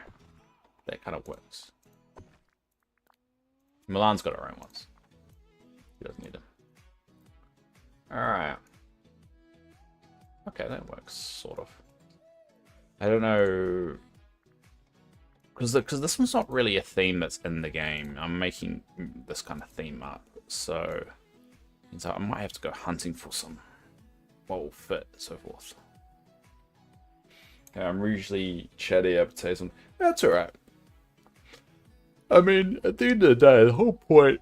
That kind of works. Milan's got her own ones. He doesn't need them. Alright. Okay, that works, sort of. I don't know... Because this one's not really a theme that's in the game. I'm making this kind of theme up, so I might have to go hunting for some what will fit, and so forth. Okay, I'm usually chatty appetizing. That's alright. I mean, at the end of the day, the whole point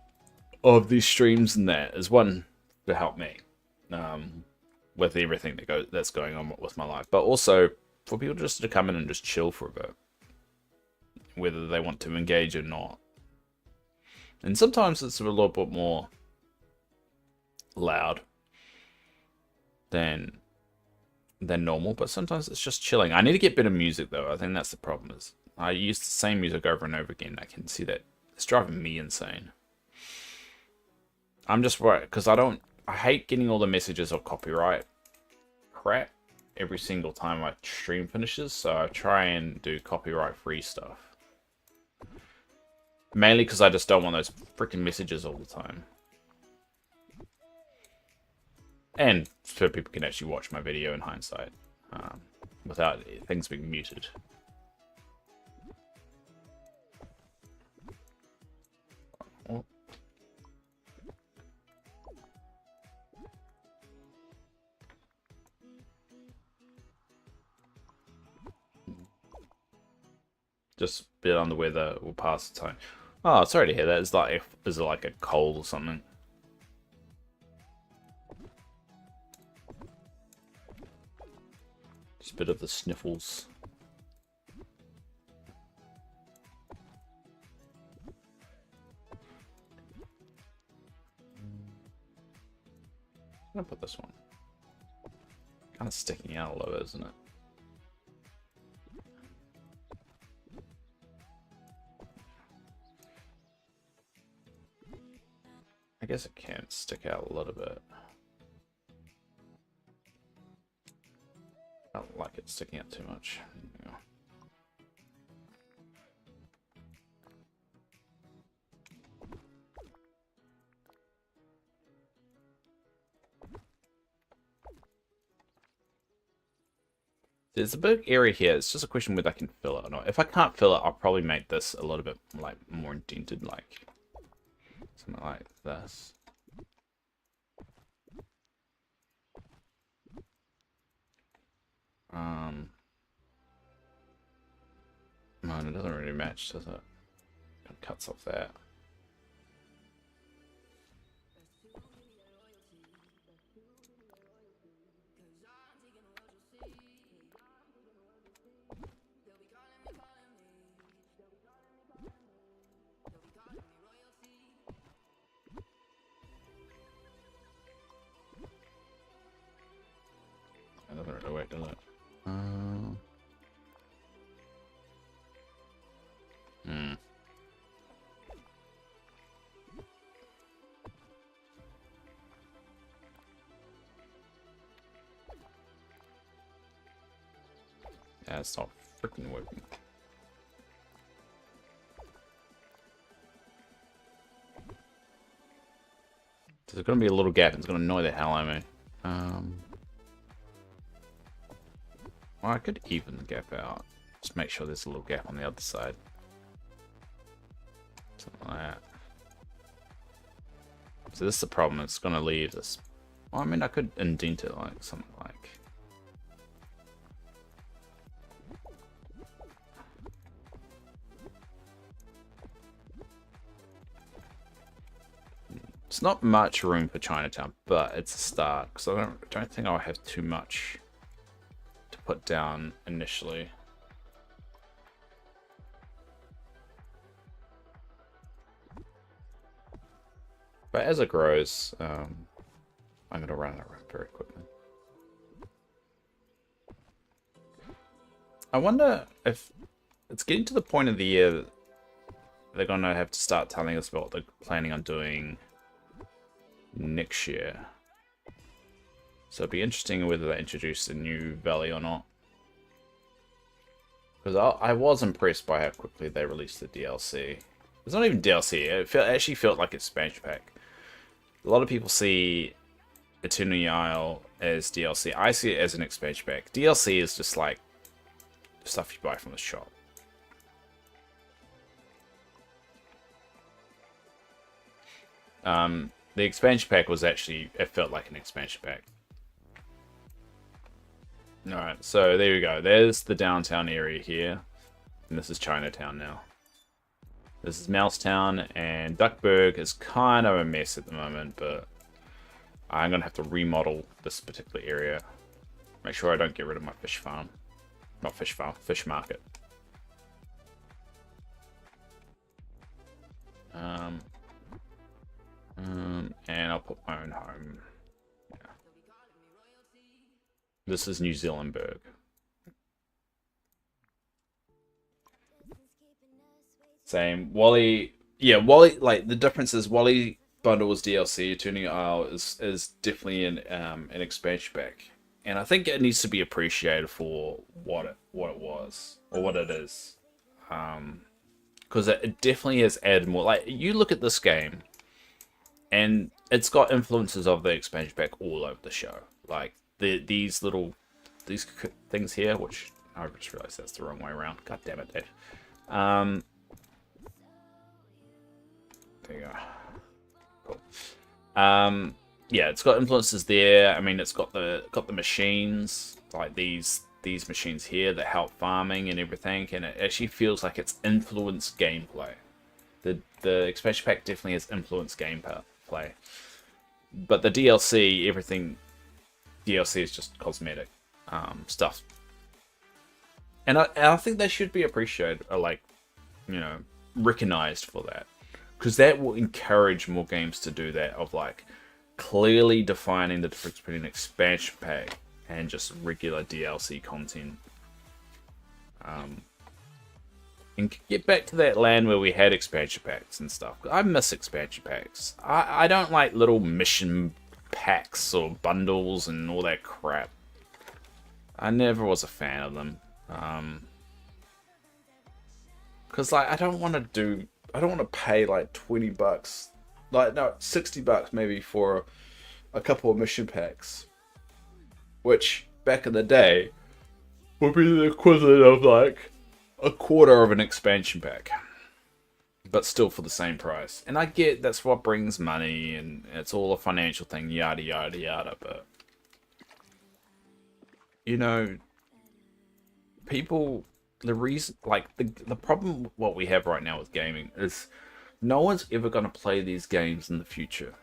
of these streams and that is one, to help me with everything that's going on with my life, but also for people just to come in and just chill for a bit, whether they want to engage or not. And sometimes it's a little bit more loud than normal, but sometimes it's just chilling. I need to get better music though. I think that's the problem. Is I use the same music over and over again. I can see that it's driving me insane. I'm just worried because I hate getting all the messages of copyright crap every single time my stream finishes, so I try and do copyright free stuff. Mainly because I just don't want those freaking messages all the time. And so people can actually watch my video in hindsight without things being muted. Oh. Just a bit under weather will pass the time. Oh, sorry to hear that. Is it like a cold or something? Just a bit of the sniffles. I'm gonna put this one. Kind of sticking out a little bit, isn't it? I guess it can stick out a little bit. I don't like it sticking out too much. Yeah. There's a big area here. It's just a question whether I can fill it or not. If I can't fill it, I'll probably make this a little bit like more indented, like something like this. Man, it doesn't really match, does it? It cuts off that. It doesn't really work, does it? Yeah, it's not freaking working. There's gonna be a little gap. It's gonna annoy the hell out of me. Well, I could even the gap out. Just make sure there's a little gap on the other side. Something like that. So this is the problem. It's gonna leave this. Well, I mean, I could indent it like something like. It's not much room for Chinatown, but it's a start because I don't think I'll have too much to put down initially. But as it grows, I'm going to run it around very quickly. I wonder if it's getting to the point of the year that they're going to have to start telling us what they're planning on doing next year. So it'd be interesting whether they introduce a new valley or not. Because I was impressed by how quickly they released the DLC. It's not even DLC, it actually felt like expansion pack. A lot of people see Eternity Isle as DLC. I see it as an expansion pack. DLC is just like stuff you buy from the shop. The expansion pack was actually, it felt like an expansion pack. Alright, so there we go. There's the downtown area here. And this is Chinatown now. This is Mousetown, and Duckburg is kind of a mess at the moment, but I'm going to have to remodel this particular area. Make sure I don't get rid of my fish farm. Not fish farm, fish market. And I'll put my own home. Yeah. This is New Zealandburg. Same. Wally, yeah, Wally, like, the difference is Wally Bundle was DLC, Eternity Isle is definitely an expansion pack. And I think it needs to be appreciated for what it was, or what it is. Because it definitely has added more. Like, you look at this game, and it's got influences of the expansion pack all over the show. Like, these things here, which I just realized that's the wrong way around. God damn it, Dave. There you go. Cool. Yeah, it's got influences there. I mean, it's got the machines, like these machines here that help farming and everything, and it actually feels like it's influenced gameplay. The expansion pack definitely has influenced gameplay, but the DLC, everything DLC is just cosmetic stuff, and I think they should be appreciated, or like, you know, recognized for that, because that will encourage more games to do that, of like clearly defining the difference between an expansion pack and just regular DLC content. And get back to that land where we had expansion packs and stuff. I miss expansion packs. I don't like little mission packs or bundles and all that crap. I never was a fan of them. Because like I don't want to pay like $20, like no, $60 maybe for a couple of mission packs, which back in the day would be the equivalent of like a quarter of an expansion pack, but still for the same price. And I get that's what brings money, and it's all a financial thing, yada yada yada, but you know, people, the reason, like the problem what we have right now with gaming is no one's ever going to play these games in the future.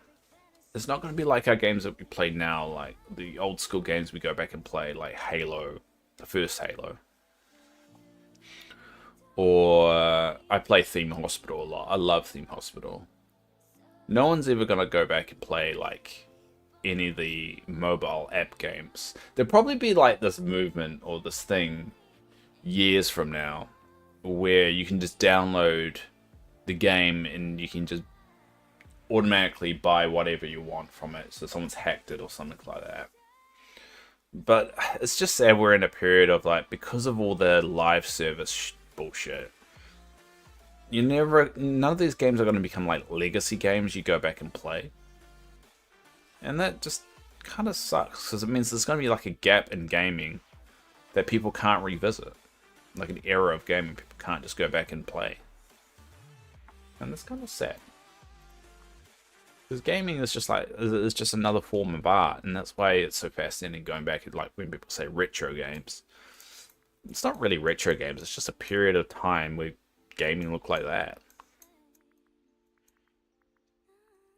It's not going to be like our games that we play now, like the old school games we go back and play, like Halo, the first Halo. Or I play Theme Hospital a lot. I love Theme Hospital. No one's ever going to go back and play like any of the mobile app games. There'll probably be like this movement or this thing years from now where you can just download the game and you can just automatically buy whatever you want from it. So someone's hacked it or something like that. But it's just that we're in a period of like, because of all the live service bullshit, none of these games are going to become like legacy games you go back and play. And that just kind of sucks, because it means there's going to be like a gap in gaming that people can't revisit. Like an era of gaming people can't just go back and play. And that's kind of sad. Because gaming is just like, it's just another form of art, and that's why it's so fascinating going back and like when people say retro games. It's not really retro games, it's just a period of time where gaming looked like that.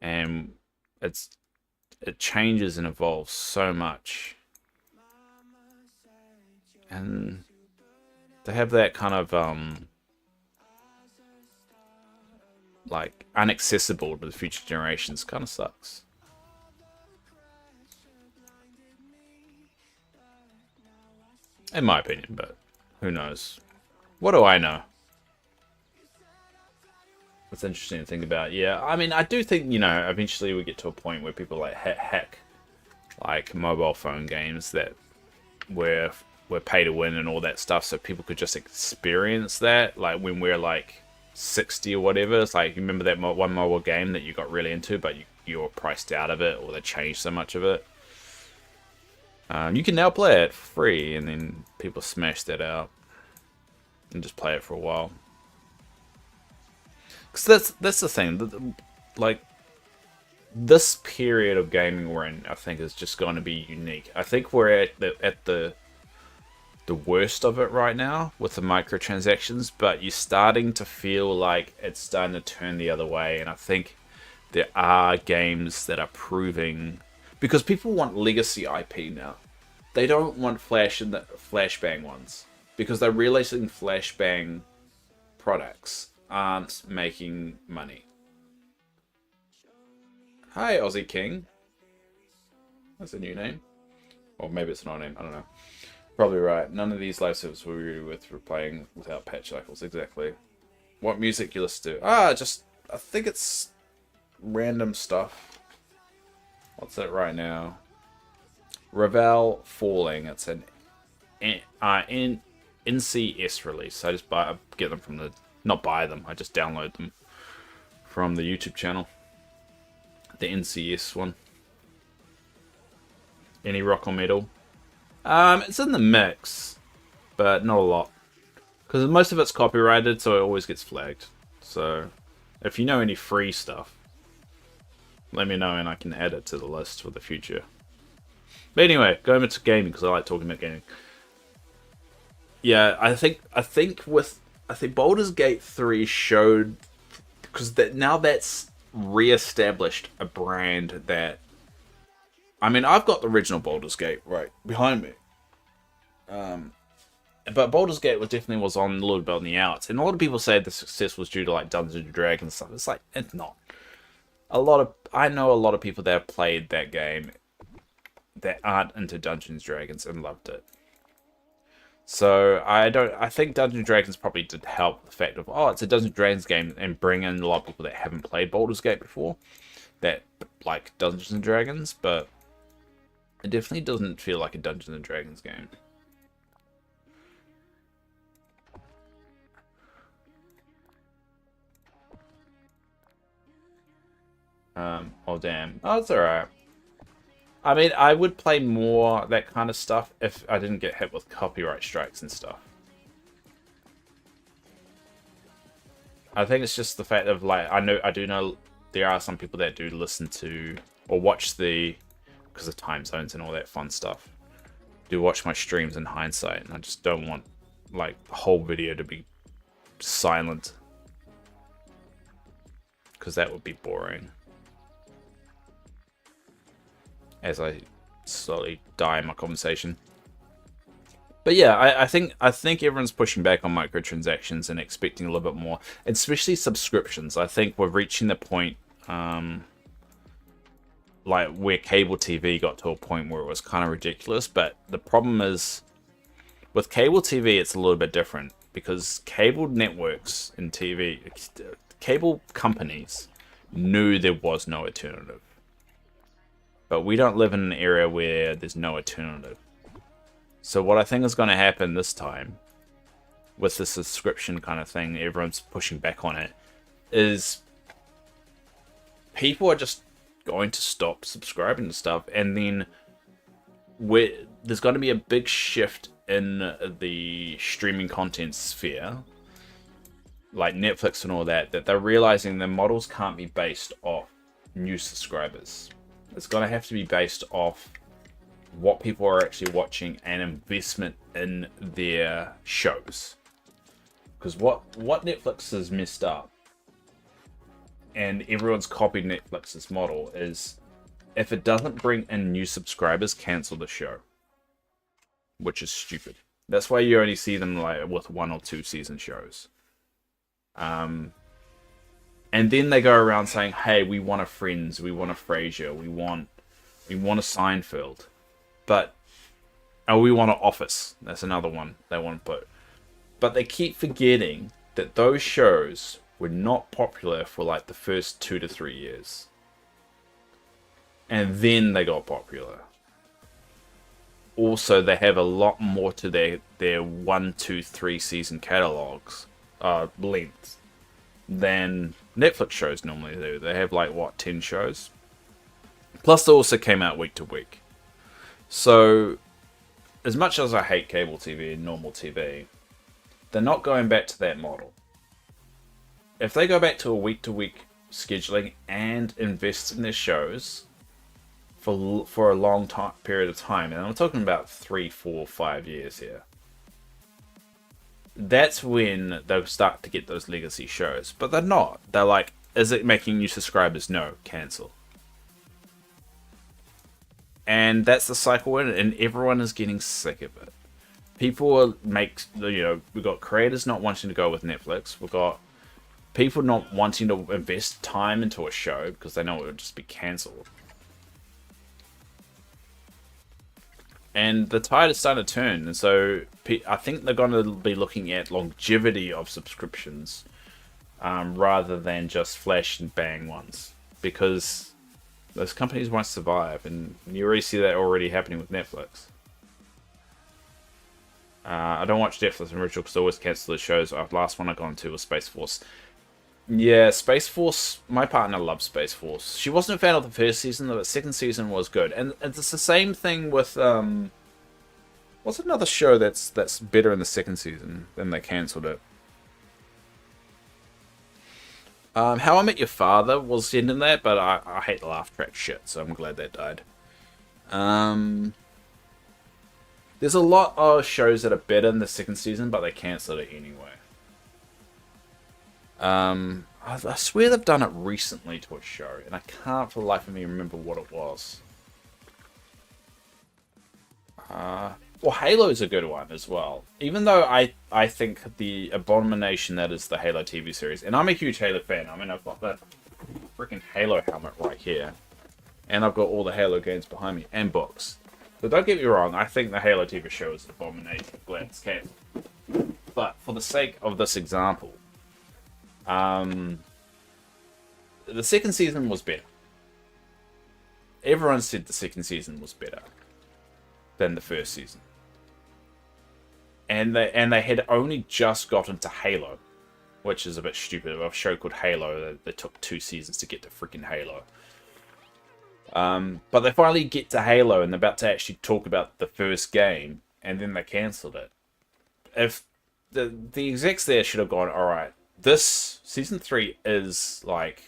And it changes and evolves so much. And to have that kind of like inaccessible to the future generations kind of sucks. In my opinion, but who knows? What do I know? It's interesting to think about. Yeah, I mean, I do think, you know, eventually we get to a point where people like hack like mobile phone games that were pay to win and all that stuff, so people could just experience that. Like when we're like 60 or whatever, it's like, you remember that one mobile game that you got really into, but you were priced out of it, or they changed so much of it. You can now play it for free, and then people smash that out and just play it for a while. Because that's the thing, like, this period of gaming we're in, I think, is just going to be unique. I think we're at the worst of it right now with the microtransactions, but you're starting to feel like it's starting to turn the other way, and I think there are games that are proving, because people want legacy IP now. They don't want flashbang ones, because they're realizing flashbang products aren't making money. Hi, Aussie King. That's a new name. Or maybe it's not a name, I don't know. Probably right. None of these live servers will be really worth for playing without patch cycles. Exactly. What music you listen to? I think it's random stuff. What's that right now? Ravel Falling. It's an NCS release. I just get them from not buy them. I just download them from the YouTube channel. The NCS one. Any rock or metal? It's in the mix, but not a lot. Because most of it's copyrighted, so it always gets flagged. So, if you know any free stuff, let me know and I can add it to the list for the future. But anyway, going into gaming, because I like talking about gaming. Yeah, I think Baldur's Gate 3 showed, because now that's re-established a brand that, I mean, I've got the original Baldur's Gate right behind me. But Baldur's Gate definitely was on a little bit on the outs, and a lot of people say the success was due to like Dungeons and Dragons stuff. It's like, it's not. I know a lot of people that have played that game that aren't into Dungeons and Dragons and loved it. So I think Dungeons and Dragons probably did help the fact of, it's a Dungeons and Dragons game, and bring in a lot of people that haven't played Baldur's Gate before that like Dungeons and Dragons, but it definitely doesn't feel like a Dungeons and Dragons game. Oh damn. Oh, it's alright. I mean, I would play more that kind of stuff if I didn't get hit with copyright strikes and stuff. I think it's just the fact of, like, I do know there are some people that do listen to or watch because of time zones and all that fun stuff, do watch my streams in hindsight, and I just don't want like the whole video to be silent, because that would be boring as I slowly die in my conversation. But yeah, I think everyone's pushing back on microtransactions and expecting a little bit more, especially subscriptions. I think we're reaching the point like where cable TV got to a point where it was kind of ridiculous. But the problem is, with cable TV, it's a little bit different, because cable networks and cable companies knew there was no alternative. But we don't live in an area where there's no alternative. So what I think is going to happen this time, with the subscription kind of thing, everyone's pushing back on it, is people are just going to stop subscribing to stuff, and then there's going to be a big shift in the streaming content sphere, like Netflix and all that they're realizing their models can't be based off new subscribers. It's going to have to be based off what people are actually watching and investment in their shows. Because what Netflix has messed up, and everyone's copied Netflix's model, is if it doesn't bring in new subscribers, cancel the show. Which is stupid. That's why you only see them like with 1 or 2 season shows. And then they go around saying, "Hey, we want a Friends, we want a Frasier, we want a Seinfeld, but we want an Office." That's another one they want to put. But they keep forgetting that those shows were not popular for like the first 2 to 3 years, and then they got popular. Also, they have a lot more to their 1, 2, 3 season catalogs, length, than Netflix shows normally do. They have like what, 10 shows? Plus, they also came out week to week. So, as much as I hate cable TV and normal TV, they're not going back to that model. If they go back to a week to week scheduling and invest in their shows for a long period of time, and I'm talking about 3, 4, 5 years here, that's when they'll start to get those legacy shows. But they're not. They're like, is it making new subscribers? No, cancel. And that's the cycle in it, and everyone is getting sick of it. People we've got creators not wanting to go with Netflix. We've got people not wanting to invest time into a show because they know it would just be cancelled. And the tide is starting to turn, and so I think they're going to be looking at longevity of subscriptions rather than just flash and bang ones, because those companies won't survive, and you already see that already happening with Netflix. I don't watch Netflix original because I always cancel the shows. The last one I got into was Space Force. Yeah, Space Force, my partner loves Space Force. She wasn't a fan of the first season, though the second season was good. And it's the same thing with, what's another show that's better in the second season? Then they cancelled it. How I Met Your Father was into that, but I hate the laugh track shit, so I'm glad that died. There's a lot of shows that are better in the second season, but they cancelled it anyway. I swear they've done it recently to a show, and I can't for the life of me remember what it was. Well, Halo's a good one as well. Even though I think the abomination that is the Halo TV series, and I'm a huge Halo fan. I mean, I've got the freaking Halo helmet right here, and I've got all the Halo games behind me, and books. So don't get me wrong, I think the Halo TV show is an abomination. Glad it's canceled. But for the sake of this example, the second season was better. Everyone said the second season was better than the first season. And they had only just got into Halo, which is a bit stupid. A show called Halo, they took 2 seasons to get to freaking Halo. But they finally get to Halo, and they're about to actually talk about the first game, and then they cancelled it. If the execs there should have gone, alright, this season 3 is like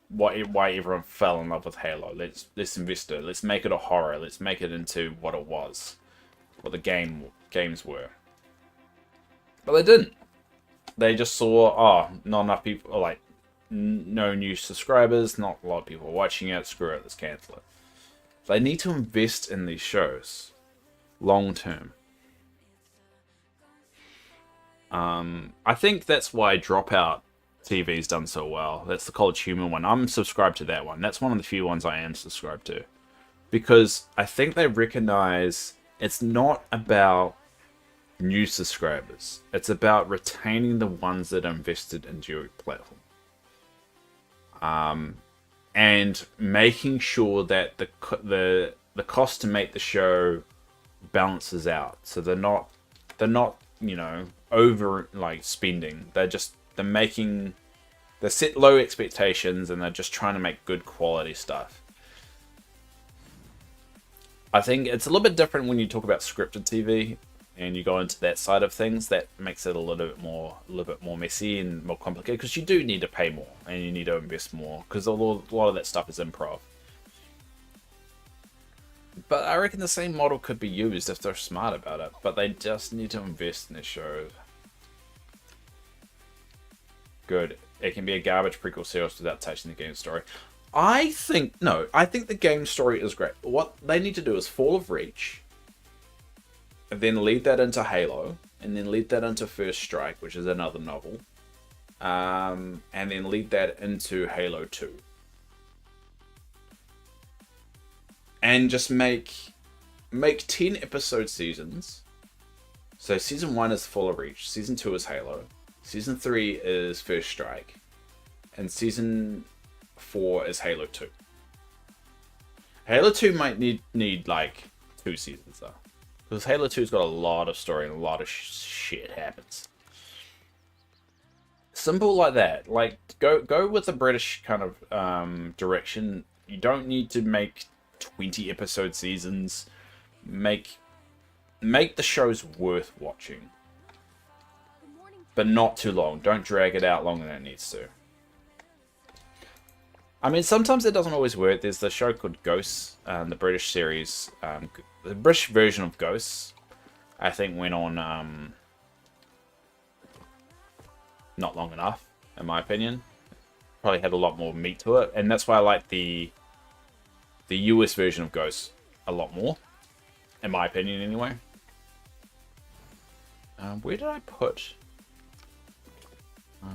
why everyone fell in love with Halo. Let's invest it. Let's make it a horror. Let's make it into what it was, what the games were. But they didn't. They just saw, not enough people, or like no new subscribers, not a lot of people watching it. Screw it, let's cancel it. They need to invest in these shows long term. I think that's why Dropout TV's done so well. That's the College Humor one. I'm subscribed to that one. That's one of the few ones I am subscribed to. Because I think they recognize it's not about new subscribers. It's about retaining the ones that are invested into your platform. And making sure that the cost to make the show balances out. So they're not over like spending. They set low expectations, and they're just trying to make good quality stuff. I think it's a little bit different when you talk about scripted TV and you go into that side of things. That makes it a little bit more messy and more complicated, because you do need to pay more and you need to invest more, because a lot of that stuff is improv. But I reckon the same model could be used if they're smart about it, but they just need to invest in their shows. Good. It can be a garbage prequel series without touching the game story. I think the game story is great. What they need to do is Fall of Reach, and then lead that into Halo, and then lead that into First Strike, which is another novel. and then lead that into Halo 2. And just make 10 episode seasons. So season 1 is Full of Reach, season 2 is Halo, season 3 is First Strike, and season 4 is Halo 2. Halo 2 might need like 2 seasons though, because Halo 2's got a lot of story and a lot of shit happens. Simple like that. Like go with the British kind of direction. You don't need to make 20 episode seasons. Make the shows worth watching, but not too long. Don't drag it out longer than it needs to. I mean, sometimes it doesn't always work. There's the show called Ghosts, the British series, the British version of Ghosts. I think went on not long enough, in my opinion. Probably had a lot more meat to it, and that's why I like the US version of Ghosts a lot more, in my opinion, anyway. Where did I put? Oh,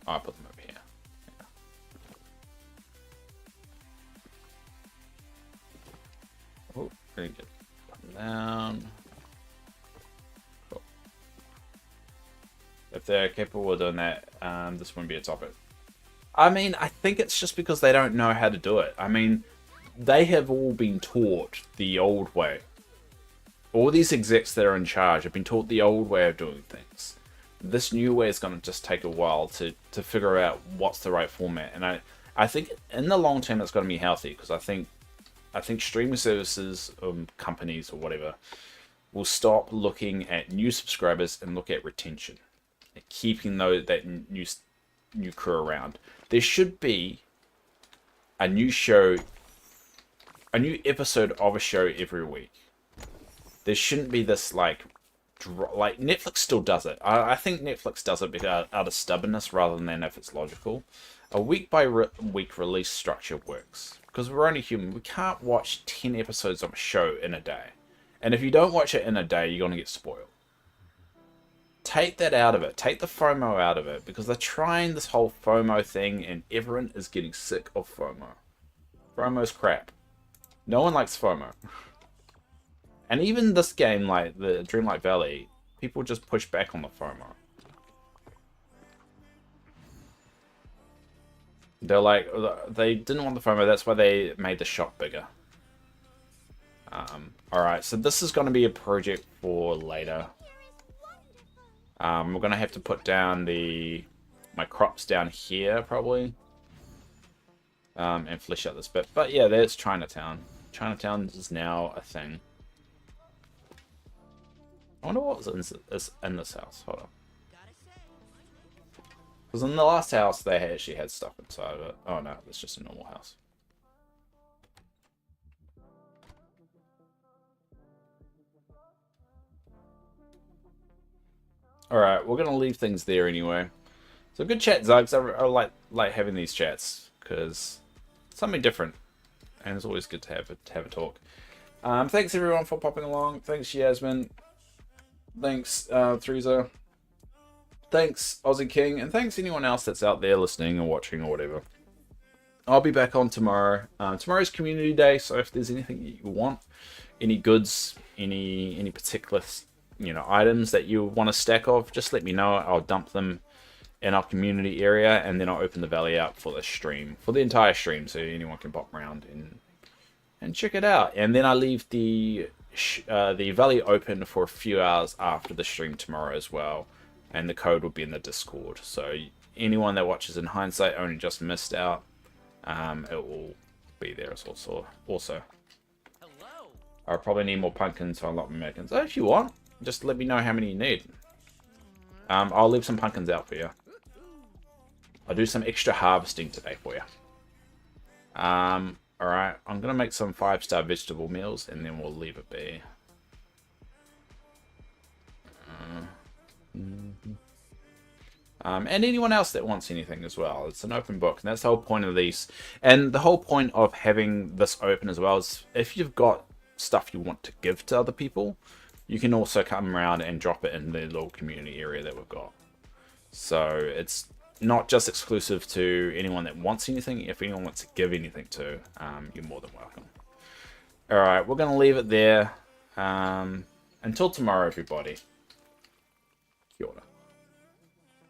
I put them over here. Yeah. Oh, very good. Put them down. Cool. If they're capable of doing that, this wouldn't be a topic. I mean, I think it's just because they don't know how to do it. I mean, they have all been taught the old way. All these execs that are in charge have been taught the old way of doing things. This new way is going to just take a while to figure out what's the right format. And I think in the long term it's going to be healthy, because I think streaming services, companies or whatever, will stop looking at new subscribers and look at retention, and keeping that new crew around. There should be a new show, a new episode of a show every week. There shouldn't be this like Netflix still does it. I think Netflix does it out of stubbornness rather than if it's logical. A week by week release structure works, because we're only human. We can't watch 10 episodes of a show in a day, and if you don't watch it in a day, you're gonna get spoiled. Take that out of it. Take the FOMO out of it, because they're trying this whole FOMO thing, and everyone is getting sick of FOMO. FOMO's crap. No one likes FOMO. And even this game, like the Dreamlight Valley, people just push back on the FOMO. They're like, they didn't want the FOMO, that's why they made the shop bigger. Alright, so this is going to be a project for later. We're going to have to put down my crops down here, probably. And flesh out this bit. But yeah, there's Chinatown. Chinatown is now a thing. I wonder what is in this house. Hold on. Because in the last house, they actually had stuff inside of it. Oh no, it's just a normal house. Alright, we're going to leave things there anyway. So good chat, Zugs. I like having these chats, because it's something different. And it's always good to have a talk. Thanks everyone for popping along. Thanks Yasmin. Thanks Theresa. Thanks Aussie King. And thanks anyone else that's out there listening or watching or whatever. I'll be back on tomorrow. Tomorrow's community day, so if there's anything that you want, any goods, any particular items that you want a stack of, just let me know. I'll dump them in our community area, and then I'll open the valley out for the stream, for the entire stream, so anyone can pop around and check it out. And then I leave the valley open for a few hours after the stream tomorrow as well, and the code will be in the Discord. So anyone that watches in hindsight only just missed out, it will be there as also. Hello. I'll probably need more pumpkins to unlock Americans. So if you want, just let me know how many you need. I'll leave some pumpkins out for you. I'll do some extra harvesting today for you. Alright, I'm going to make some 5-star vegetable meals, and then we'll leave it be. And anyone else that wants anything as well. It's an open book, and that's the whole point of these. And the whole point of having this open as well is if you've got stuff you want to give to other people, you can also come around and drop it in the little community area that we've got. So it's not just exclusive to anyone that wants anything. If anyone wants to give anything to, you're more than welcome. Alright, we're going to leave it there. Until tomorrow, everybody. Kia ora.